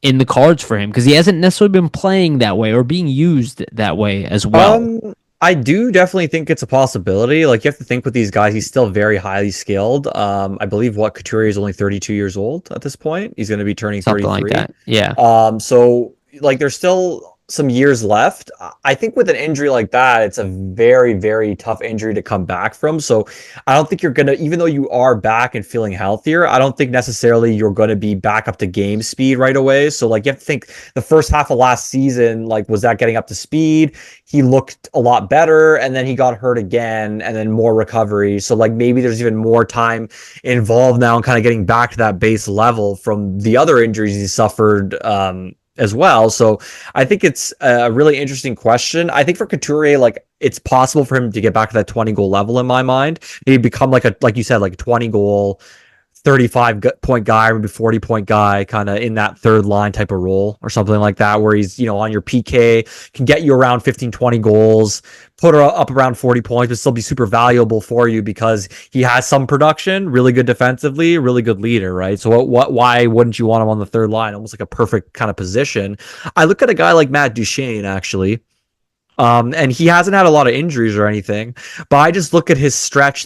in the cards for him? Because he hasn't necessarily been playing that way or being used that way as well. I do definitely think it's a possibility. You have to think with these guys, he's still very highly skilled. I believe Couturier is only 32 years old at this point. He's going to be turning Something 33. like that. Yeah. So there's still some years left. I think with an injury like that, it's a very, very tough injury to come back from. So I don't think you're going to, even though you are back and feeling healthier, I don't think necessarily you're going to be back up to game speed right away. So you have to think the first half of last season, was that getting up to speed? He looked a lot better and then he got hurt again and then more recovery. So maybe there's even more time involved now in kind of getting back to that base level from the other injuries he suffered, as well. So I think it's a really interesting question. I think for Couturier, it's possible for him to get back to that 20 goal level in my mind. Maybe become like you said, 20 goal, 35-point guy, maybe 40-point guy, kind of in that third line type of role or something like that, where he's, on your PK, can get you around 15, 20 goals, put her up around 40 points, but still be super valuable for you because he has some production, really good defensively, really good leader, right? So why wouldn't you want him on the third line? Almost like a perfect kind of position. I look at a guy like Matt Duchene, actually. And he hasn't had a lot of injuries or anything, but I just look at his stretch.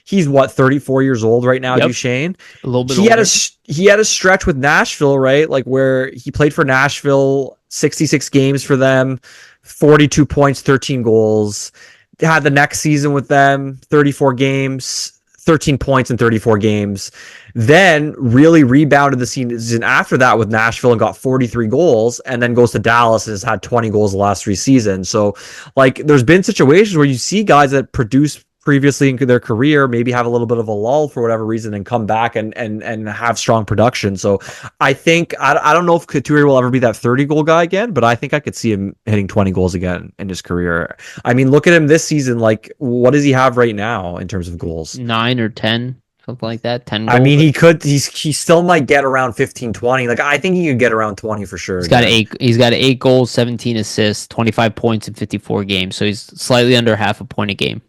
He's 34 years old right now. Yep. Duchene, a little bit. He had a stretch with Nashville, right? Where he played for Nashville, 66 games for them, 42 points, 13 goals. Had the next season with them, 34 games, 13 points in 34 games. Then really rebounded the season after that with Nashville and got 43 goals, and then goes to Dallas and has had 20 goals the last 3 seasons. So there's been situations where you see guys that produce previously in their career, maybe have a little bit of a lull for whatever reason and come back and have strong production. So I think I don't know if Couturier will ever be that 30 goal guy again, but I think I could see him hitting 20 goals again in his career. I mean, look at him this season. Like, what does he have right now in terms of goals? 9 or 10, something like that. 10 goals. I mean, he still might get around 15, 20. Like, I think he could get around 20 for sure. He's got 8 goals, 17 assists, 25 points in 54 games. So he's slightly under half a point a game.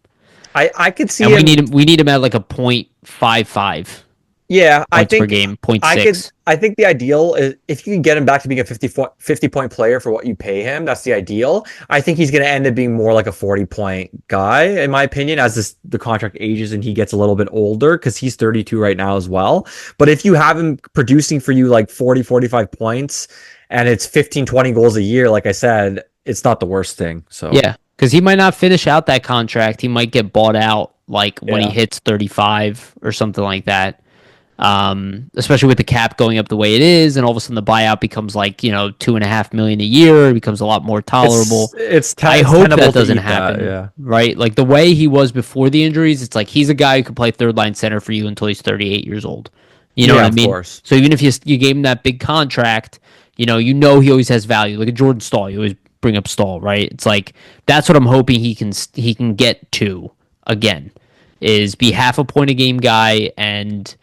I could see and him. we need him at like a .55. Yeah, I Points think per game, 0.6. I think the ideal is if you can get him back to being a 50 point player for what you pay him, that's the ideal. I think he's going to end up being more like a 40 point guy, in my opinion, as the contract ages and he gets a little bit older, because he's 32 right now as well. But if you have him producing for you like 40, 45 points and it's 15, 20 goals a year, like I said, it's not the worst thing. So Yeah, because he might not finish out that contract. He might get bought out like when he hits 35 or something like that. Especially with the cap going up the way it is, and all of a sudden the buyout becomes like, $2.5 million a year. It becomes a lot more tolerable. I hope that doesn't happen. Right? Like the way he was before the injuries, it's like he's a guy who can play third line center for you until he's 38 years old. You know what I mean? Of course. So even if you gave him that big contract, he always has value. Like a Jordan Staal, you always bring up Staal, right? It's like that's what I'm hoping he can get to again, is be half a point a game guy and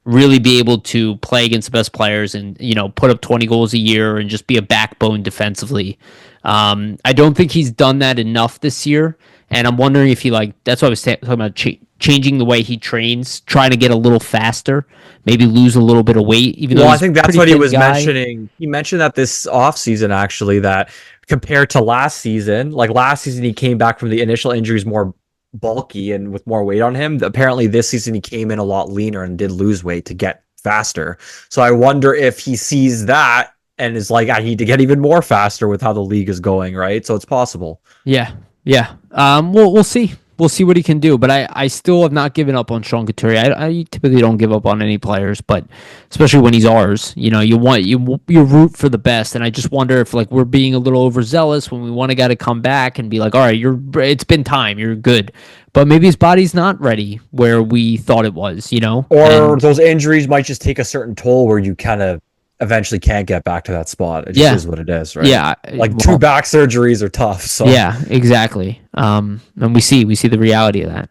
really be able to play against the best players and, put up 20 goals a year and just be a backbone defensively. I don't think he's done that enough this year. And I'm wondering if that's what I was talking about, changing the way he trains, trying to get a little faster, maybe lose a little bit of weight. Even though I think that's what he was mentioning. He mentioned that this offseason, actually, that compared to last season, he came back from the initial injuries more bulky and with more weight on him. Apparently this season he came in a lot leaner and did lose weight to get faster. So I wonder if he sees that and is like, I need to get even more faster with how the league is going, right? So it's possible. Yeah. We'll see. We'll see what he can do, but I still have not given up on Sean Couturier. I typically don't give up on any players, but especially when he's ours, you root for the best, and I just wonder if we're being a little overzealous when we want a guy to come back and be like, all right, it's been time, you're good, but maybe his body's not ready where we thought it was, or those injuries might just take a certain toll where you kind of eventually can't get back to that spot. It just is what it is, right? Yeah. Two back surgeries are tough. So yeah, exactly. And we see the reality of that.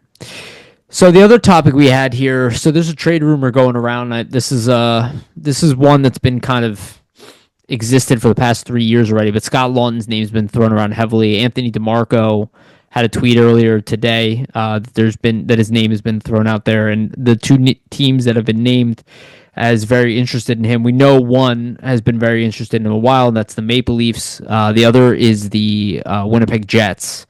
So the other topic we had here, so there's a trade rumor going around. This is one that's been kind of existed for the past 3 years already, but Scott Laughton's name's been thrown around heavily. Anthony DeMarco had a tweet earlier today that his name has been thrown out there, and the two teams that have been named as very interested in him. We know one has been very interested in him a while, and that's the Maple Leafs. The other is the Winnipeg Jets.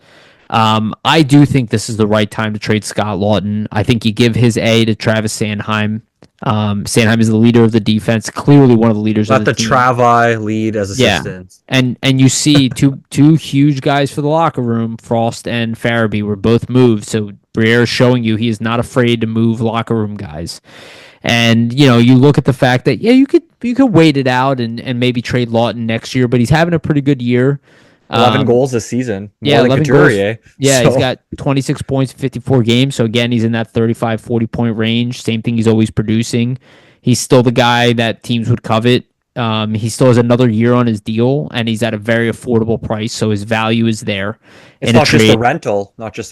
I do think this is the right time to trade Scott Laughton. I think you give his A to Travis Sanheim. Sanheim is the leader of the defense, clearly one of the leaders of the team. Let the Travi lead as assistants. Yeah. And you see two huge guys for the locker room, Frost and Farabee, were both moved. So Briere is showing you he is not afraid to move locker room guys. And you look at the fact that you could wait it out and maybe trade Laughton next year, but he's having a pretty good year. 11 goals this season. More than Couturier. Yeah, he's got 26 points in 54 games. So again, he's in that 35, 40 point range. Same thing he's always producing. He's still the guy that teams would covet. He still has another year on his deal, and he's at a very affordable price, so his value is there. It's not just the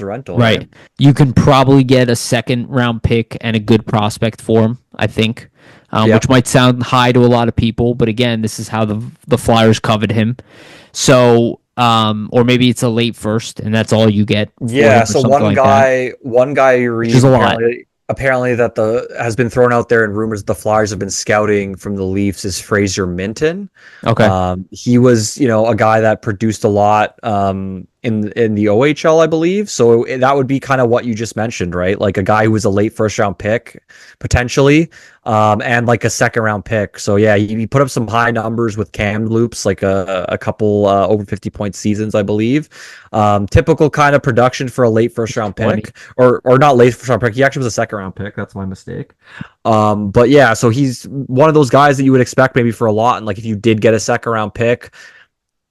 rental. Right. You can probably get a second round pick and a good prospect for him, I think, which might sound high to a lot of people, but again, this is how the Flyers covet him. So, or maybe it's a late first, and that's all you get. Yeah, so one guy you read, which is a lot. Apparently that has been thrown out there in rumors that the Flyers have been scouting from the Leafs is Fraser Minton. Okay. He was, a guy that produced a lot in the OHL, I believe. So that would be kind of what you just mentioned, right? Like a guy who was a late first round pick potentially, and like a second round pick. So yeah, he put up some high numbers with Kamloops, like a couple over 50 point seasons, I believe. Typical kind of production for a late first round pick, or not late first round pick. He actually was a second round pick. That's my mistake. But yeah, so he's one of those guys that you would expect maybe for a lot. And like if you did get a second round pick,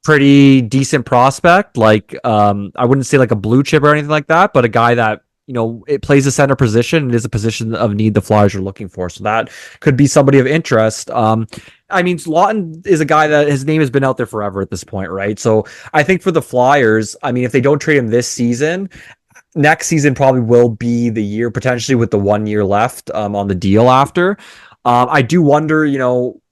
pretty decent prospect. Like I wouldn't say like a blue chip or anything like that, but a guy that it plays a center position and is a position of need the Flyers are looking for. So that could be somebody of interest. I mean, Lawton is a guy that his name has been out there forever at this point, right? So I think for the Flyers, I mean, if they don't trade him this season, next season probably will be the year potentially with the 1 year left on the deal after. I do wonder,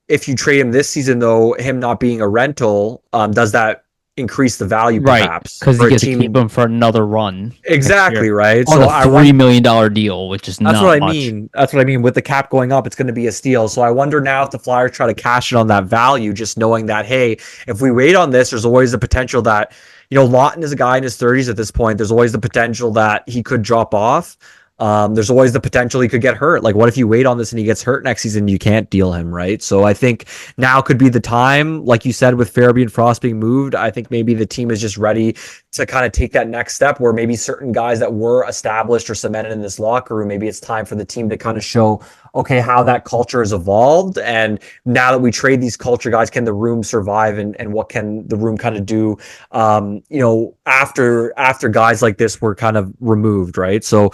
if you trade him this season, though, him not being a rental, does that increase the value perhaps? Because he gets to keep him for another run. Exactly, right? On a $3 million deal, which is that's not what I much. mean. That's what I mean. With the cap going up, it's going to be a steal. So I wonder now if the Flyers try to cash in on that value, just knowing that, hey, if we wait on this, there's always the potential that, Lawton is a guy in his 30s at this point. There's always the potential that he could drop off. There's always the potential he could get hurt. Like, what if you wait on this and he gets hurt next season? You can't deal him, right? So I think now could be the time, like you said, with Farabee and Frost being moved. I think maybe the team is just ready to kind of take that next step where maybe certain guys that were established or cemented in this locker room, maybe it's time for the team to kind of show, okay, how that culture has evolved. And now that we trade these culture guys, can the room survive and what can the room kind of do, after guys like this were kind of removed, right? So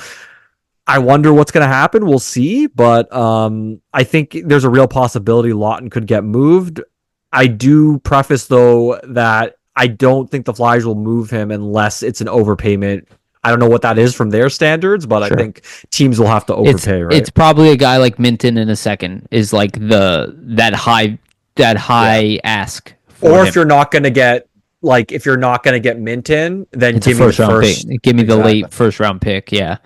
I wonder what's going to happen. We'll see. But I think there's a real possibility Lawton could get moved. I do preface, though, that I don't think the Flyers will move him unless it's an overpayment. I don't know what that is from their standards, but sure. I think teams will have to overpay, right? It's probably a guy like Minton in a second is like that high ask. Or if you're not going to get Minton, then it's give me the first. Give me the late first round pick. Yeah.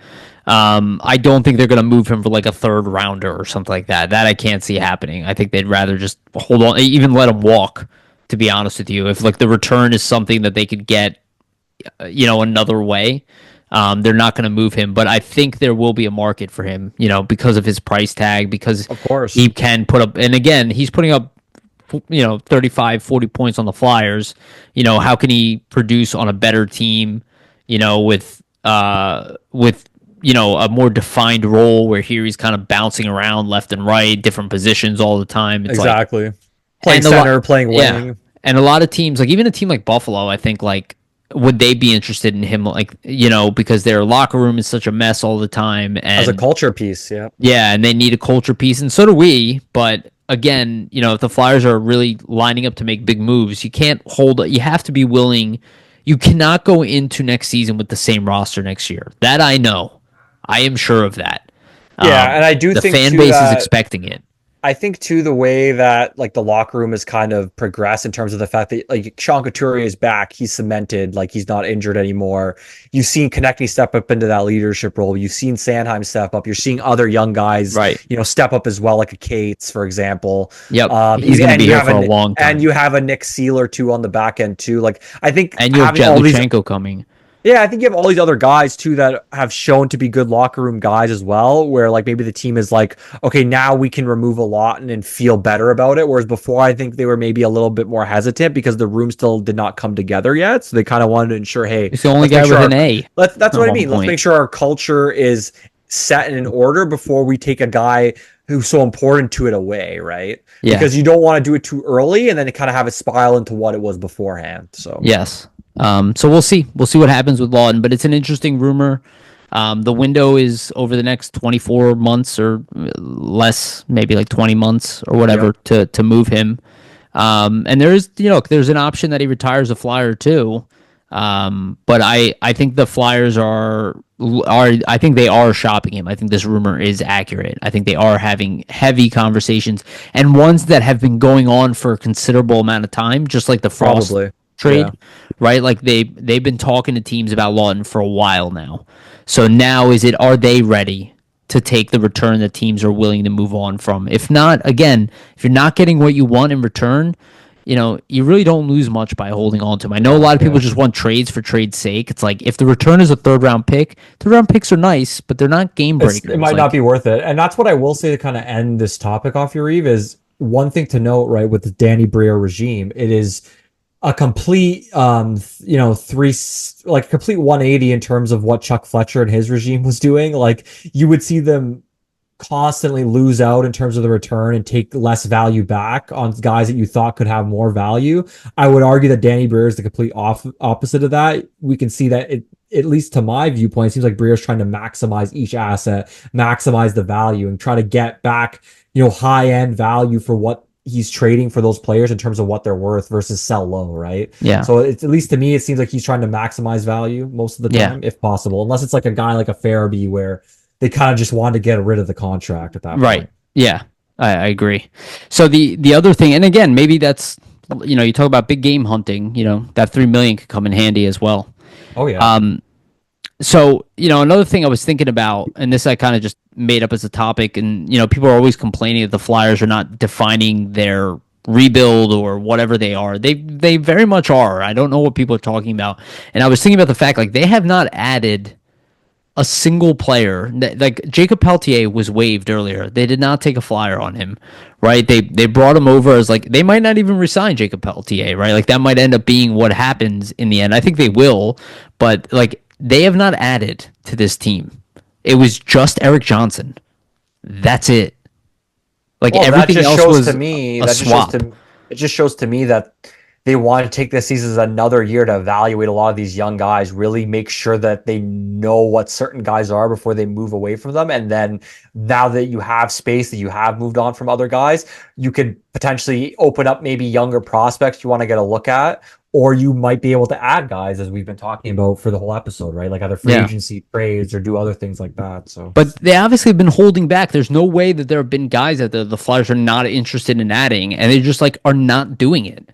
I don't think they're going to move him for like a third rounder or something like that. That I can't see happening. I think they'd rather just hold on, even let him walk, to be honest with you. If like the return is something that they could get, another way, they're not going to move him. But I think there will be a market for him, because of his price tag, because of course he can put up, and again, he's putting up 35, 40 points on the Flyers. How can he produce on a better team, with a more defined role where here he's kind of bouncing around left and right, different positions all the time. It's exactly. Playing center, playing wing. Yeah. And a lot of teams, like even a team like Buffalo, I think would they be interested in him? Because their locker room is such a mess all the time. And as a culture piece. Yeah. Yeah. And they need a culture piece. And so do we. But again, if the Flyers are really lining up to make big moves, you have to be willing. You cannot go into next season with the same roster next year. That I know. I am sure of that. Yeah, and I do think the fan base is expecting it. I think too the way that the locker room has kind of progressed in terms of the fact that Sean Couturier is back, he's cemented, he's not injured anymore. You've seen Konechny step up into that leadership role. You've seen Sanheim step up. You're seeing other young guys, right? Step up as well, like a Cates, for example. Yep, he's going to be here for a long time. And you have a Nick Seeler too on the back end too. I think, and you have Jetlichenko coming. Yeah, I think you have all these other guys too that have shown to be good locker room guys as well, where maybe the team is okay, now we can remove a lot and feel better about it. Whereas before, I think they were maybe a little bit more hesitant because the room still did not come together yet. So they kind of wanted to ensure, hey, it's the only guy with an A. That's what I mean. Let's make sure our culture is set and in order before we take a guy who's so important to it away, right? Yeah. Because you don't want to do it too early and then kind of have it spiral into what it was beforehand. So yes. So we'll see. We'll see what happens with Lawton, but it's an interesting rumor. The window is over the next 24 months or less, maybe 20 months or whatever to move him. And there's an option that he retires a Flyer too. But I think the Flyers I think they are shopping him. I think this rumor is accurate. I think they are having heavy conversations and ones that have been going on for a considerable amount of time, just like the Frost trade, right? They've been talking to teams about Lawton for a while now. So now are they ready to take the return that teams are willing to move on from? If not, again, if you're not getting what you want in return, you really don't lose much by holding on to him. I know a lot of people just want trades for trade's sake. It's if the return is a third round picks are nice, but they're not game breakers. It might not be worth it. And that's what I will say to kind of end this topic off, Yariv, is one thing to note, right, with the Danny Briere regime, it is a complete complete 180 in terms of what Chuck Fletcher and his regime was doing. You would see them constantly lose out in terms of the return and take less value back on guys that you thought could have more value. I would argue that Danny Briere is the complete opposite of that. We can see that it, at least to my viewpoint, it seems like Briere is trying to maximize each asset, maximize the value, and try to get back, high end value for what he's trading for those players in terms of what they're worth versus sell low, right? Yeah. So it's, at least to me, it seems like he's trying to maximize value most of the Yeah. time, if possible, unless it's like a guy like a Farabee where they kind of just wanted to get rid of the contract at that Right. point. Yeah. I agree. So the other thing, and again, maybe that's, you talk about big game hunting, that 3 million could come in handy as well. Oh yeah. So, another thing I was thinking about, and this I kind of just made up as a topic, and, people are always complaining that the Flyers are not defining their rebuild or whatever they are. They very much are. I don't know what people are talking about. And I was thinking about the fact, like, they have not added a single player. Like, Jacob Pelletier was waived earlier. They did not take a flyer on him, right? They brought him over as, like, they might not even resign Jacob Pelletier, right? Like, that might end up being what happens in the end. I think they will, but, like, they have not added to this team. It was just Eric Johnson. That's it. Like, Well, that everything just else shows was to me a that just shows swap. to it just shows to me that they want to take this season as another year to evaluate a lot of these young guys, really make sure that they know what certain guys are before they move away from them. And then now that you have space, that you have moved on from other guys, you could potentially open up maybe younger prospects you want to get a look at, or you might be able to add guys as we've been talking about for the whole episode, right? Like either free Yeah. agency trades or do other things like that. So But they obviously have been holding back. There's no way that there have been guys that the Flyers are not interested in adding, and they just, like, are not doing it.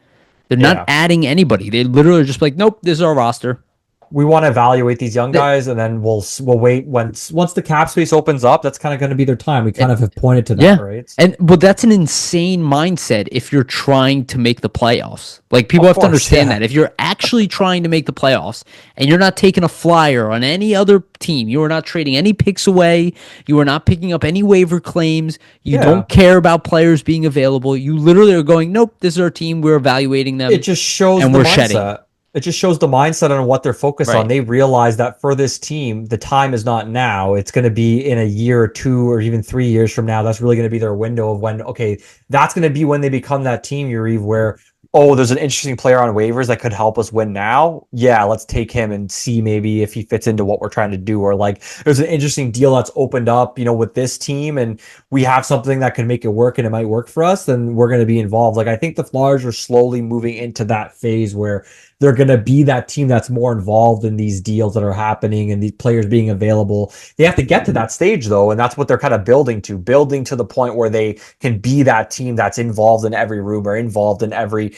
They're not yeah. adding anybody. They literally are just like, nope, this is our roster. We want to evaluate these young guys, and then we'll wait once the cap space opens up. That's kind of going to be their time. We kind of have pointed to that, Yeah. right? And well, that's an insane mindset if you're trying to make the playoffs. Like, people Of have to course, understand yeah. that. If you're actually trying to make the playoffs and you're not taking a flyer on any other team, you are not trading any picks away, you are not picking up any waiver claims, you Yeah. don't care about players being available, you literally are going, nope, this is our team, we're evaluating them. It just shows and the we're mindset. shedding. It just shows the mindset on what they're focused Right. on. They realize that for this team, the time is not now. It's going to be in a year or 2 or even 3 years from now. That's really going to be their window of when, okay, that's going to be when they become that team, Yariv, where, oh, there's an interesting player on waivers that could help us win now. Yeah, let's take him and see maybe if he fits into what we're trying to do. Or like, there's an interesting deal that's opened up, with this team, and we have something that can make it work and it might work for us, then we're going to be involved. Like, I think the Flyers are slowly moving into that phase where they're going to be that team that's more involved in these deals that are happening and these players being available. They have to get to that stage, though, and that's what they're kind of building to the point where they can be that team that's involved in every rumor, involved in every,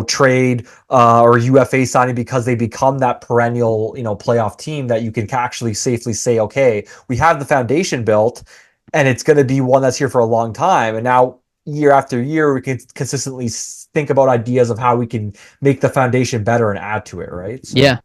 trade or UFA signing, because they become that perennial, playoff team that you can actually safely say, okay, we have the foundation built and it's going to be one that's here for a long time. And now year after year, we can consistently think about ideas of how we can make the foundation better and add to it, right? So, Yeah.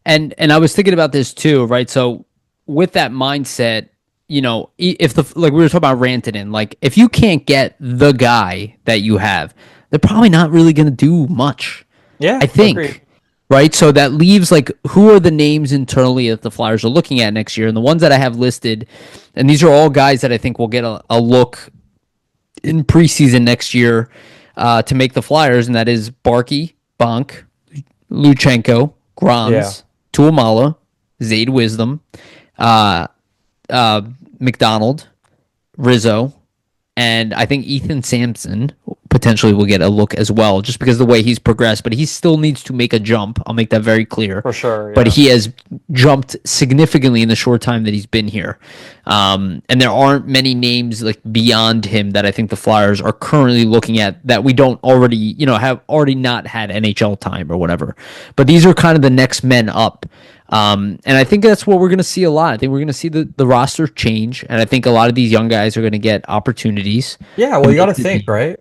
And I was thinking about this too, right? So with that mindset, if like we were talking about Rantanen, like, if you can't get the guy that you have, they're probably not really going to do much. yeah, I think. agreed. Right? So that leaves, like, who are the names internally that the Flyers are looking at next year? And the ones that I have listed, and these are all guys that I think will get a look in preseason next year to make the Flyers, and that is Barkey, Bonk, Luchenko, Grams, Yeah. Tuamala, Zayd Wisdom, McDonald, Rizzo, and I think Ethan Sampson potentially will get a look as well, just because of the way he's progressed. But he still needs to make a jump. I'll make that very clear. For sure. But yeah. he has jumped significantly in the short time that he's been here. And there aren't many names, like, beyond him that I think the Flyers are currently looking at that we don't already, have already not had NHL time or whatever. But these are kind of the next men up. And I think that's what we're going to see a lot. I think we're going to see the roster change, and I think a lot of these young guys are going to get opportunities. Yeah, well, you got to think, right?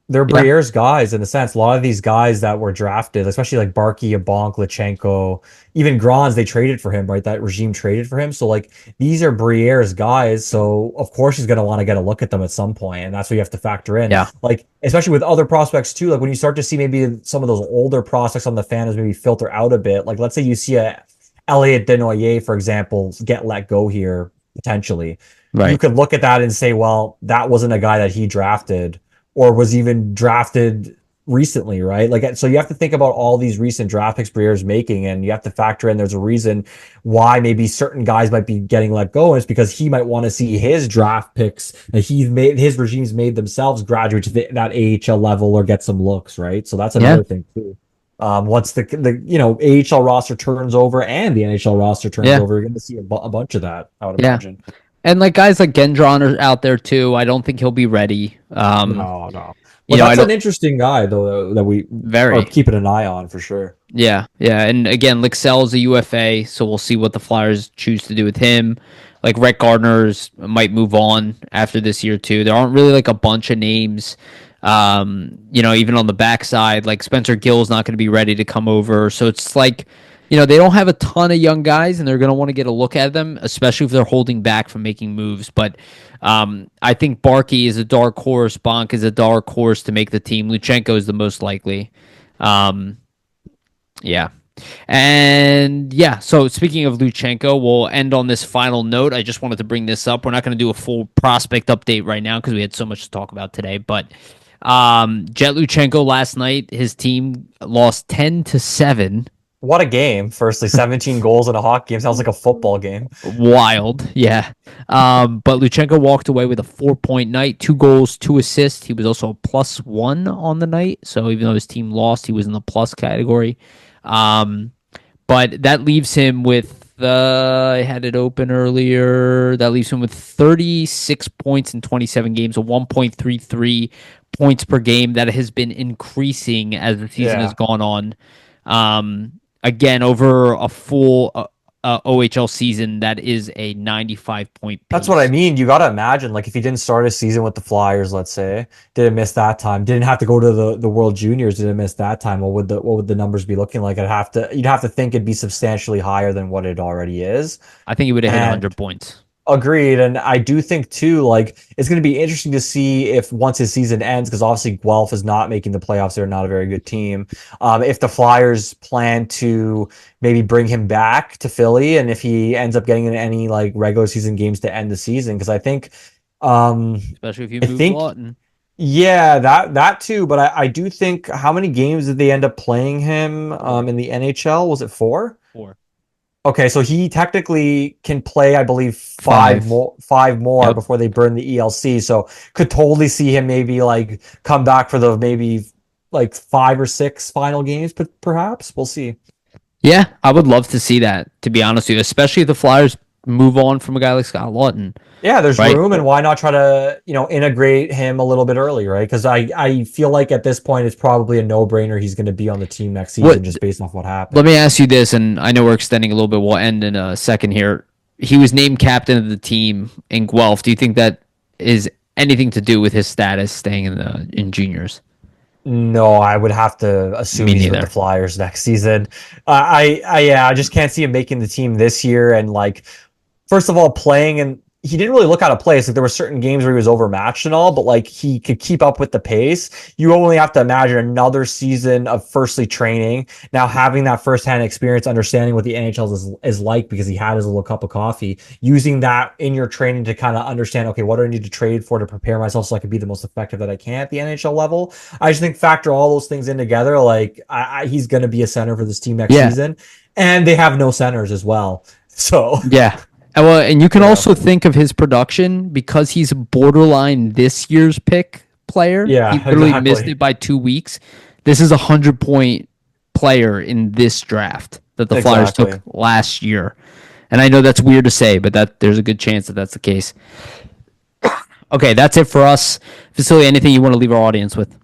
They're Briere's guys in a sense. A lot of these guys that were drafted, especially like Barkey, Bonk, Lachenko, even Grans, they traded for him, right? That regime traded for him. So like, these are Briere's guys. So of course he's going to want to get a look at them at some point, and that's what you have to factor in. Yeah. Like, especially with other prospects too. Like, when you start to see maybe some of those older prospects on the Phantoms maybe filter out a bit. Like, let's say you see a Elliot Desnoyers, for example, get let go here potentially. you Right. could look at that and say, well, that wasn't a guy that he drafted or was even drafted recently, right? Like, so you have to think about all these recent draft picks Briere's making, and you have to factor in there's a reason why maybe certain guys might be getting let go, and it's because he might want to see his draft picks that he's made, his regimes made themselves graduate to that AHL level or get some looks, right? So that's Yeah. another thing too. Once the AHL roster turns over and the NHL roster turns Yeah. over, you're going to see a bunch of that, I would Yeah. imagine. And like guys like Gendron are out there too. I don't think he'll be ready. No, no. You But know, I that's an don't interesting guy though that we are very. keeping an eye on for sure. Yeah, yeah. And again, Lixell's a UFA, so we'll see what the Flyers choose to do with him. Like Rhett Gardner's might move on after this year too. There aren't really like a bunch of names. Even on the backside, like Spencer Gill's not going to be ready to come over. So it's like, they don't have a ton of young guys and they're going to want to get a look at them, especially if they're holding back from making moves. But I think Barkey is a dark horse. Bonk is a dark horse to make the team. Luchenko is the most likely. Um, yeah. And yeah, so speaking of Luchenko, we'll end on this final note. I just wanted to bring this up. We're not going to do a full prospect update right now because we had so much to talk about today. But Jet Luchenko last night, his team lost 10-7. What a game. Firstly, 17 goals in a hockey game sounds like a football game. Wild, yeah. But Luchenko walked away with a 4-point night, 2 goals, 2 assists. He was also a +1 on the night. So even though his team lost, he was in the plus category. But that leaves him with, I had it open earlier. That leaves him with 36 points in 27 games, a 1.33 points per game that has been increasing as the season has Yeah. gone on. Again, over a full OHL season, that is a 95-point That's what I pace. mean. You got to imagine, like, if he didn't start a season with the Flyers, let's say, didn't miss that time, didn't have to go to the World Juniors, didn't miss that time. What would the numbers be looking like? You'd have to think it'd be substantially higher than what it already is. I think he would have hit And 100 points. agreed. And I do think too, like it's going to be interesting to see if once his season ends, because obviously Guelph is not making the playoffs. They're not a very good team. If the Flyers plan to maybe bring him back to Philly, and if he ends up getting in any like regular season games to end the season, because Especially if you I move think Lawton. yeah, that too. But I do think how many games did they end up playing him in the NHL? Was it 4? 4. Okay, so he technically can play, I believe, 5. five more Yep. before they burn the ELC. So could totally see him maybe like come back for the maybe like 5 or 6 final games, but perhaps we'll see. Yeah, I would love to see that, to be honest with you, especially if the Flyers move on from a guy like Scott Lawton, Yeah, there's right? room, and why not try to integrate him a little bit early, right? Because I feel like at this point it's probably a no-brainer he's going to be on the team next season What? just based off what Let happened. me ask you this, and I know we're extending a little bit. We'll end in a second here. He was named captain of the team in Guelph. Do you think that is anything to do with his status staying in juniors? No, I would have to assume Me he's with the neither. Flyers next season. I just can't see him making the team this year. And like, first of all, playing and he didn't really look out of place. Like there were certain games where he was overmatched and all, but like he could keep up with the pace. You only have to imagine another season of firstly training, now having that firsthand experience, understanding what the NHL is like because he had his little cup of coffee, using that in your training to kind of understand, okay, what do I need to trade for to prepare myself so I can be the most effective that I can at the NHL level. I just think factor all those things in together. Like he's going to be a center for this team next Yeah, season, and they have no centers as well. So, yeah. And you can you know, also think of his production because he's a borderline this year's pick player. He yeah, literally missed exactly. it by 2 weeks. This is a 100-point player in this draft that the Flyers took Exactly. last year. And I know that's weird to say, but that there's a good chance that that's the case. Okay, that's it for us. Vasili, anything you want to leave our audience with?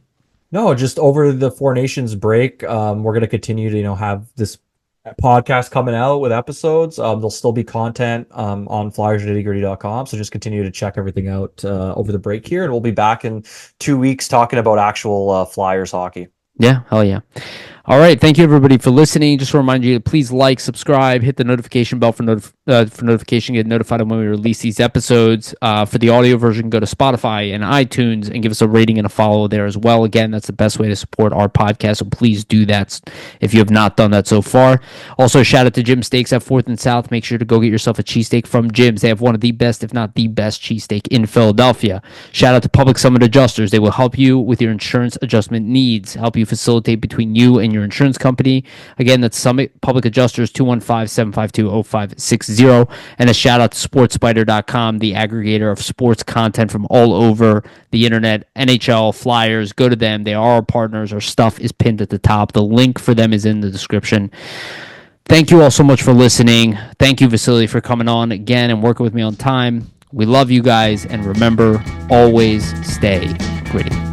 No, just over the Four Nations break, we're going to continue to, have this podcast coming out with episodes. There'll still be content on flyersnittygritty.com. So just continue to check everything out over the break here. And we'll be back in 2 weeks talking about actual Flyers hockey. Yeah, hell yeah. All right. Thank you, everybody, for listening. Just to remind you, please like, subscribe, hit the notification bell for notification, get notified when we release these episodes. For the audio version, go to Spotify and iTunes and give us a rating and a follow there as well. Again, that's the best way to support our podcast, so please do that if you have not done that so far. Also, shout out to Jim Steaks at 4th and South. Make sure to go get yourself a cheesesteak from Jim's. They have one of the best, if not the best, cheesesteak in Philadelphia. Shout out to Public Summit Adjusters. They will help you with your insurance adjustment needs, help you facilitate between you and your insurance company. Again, that's Summit Public Adjusters, 215-752-0560. And a shout out to sportspider.com, the aggregator of sports content from all over the internet, NHL, Flyers. Go to them. They are our partners. Our stuff is pinned at the top. The link for them is in the description. Thank you all so much for listening. Thank you, Vasili, for coming on again and working with me on time. We love you guys, and remember, always stay gritty.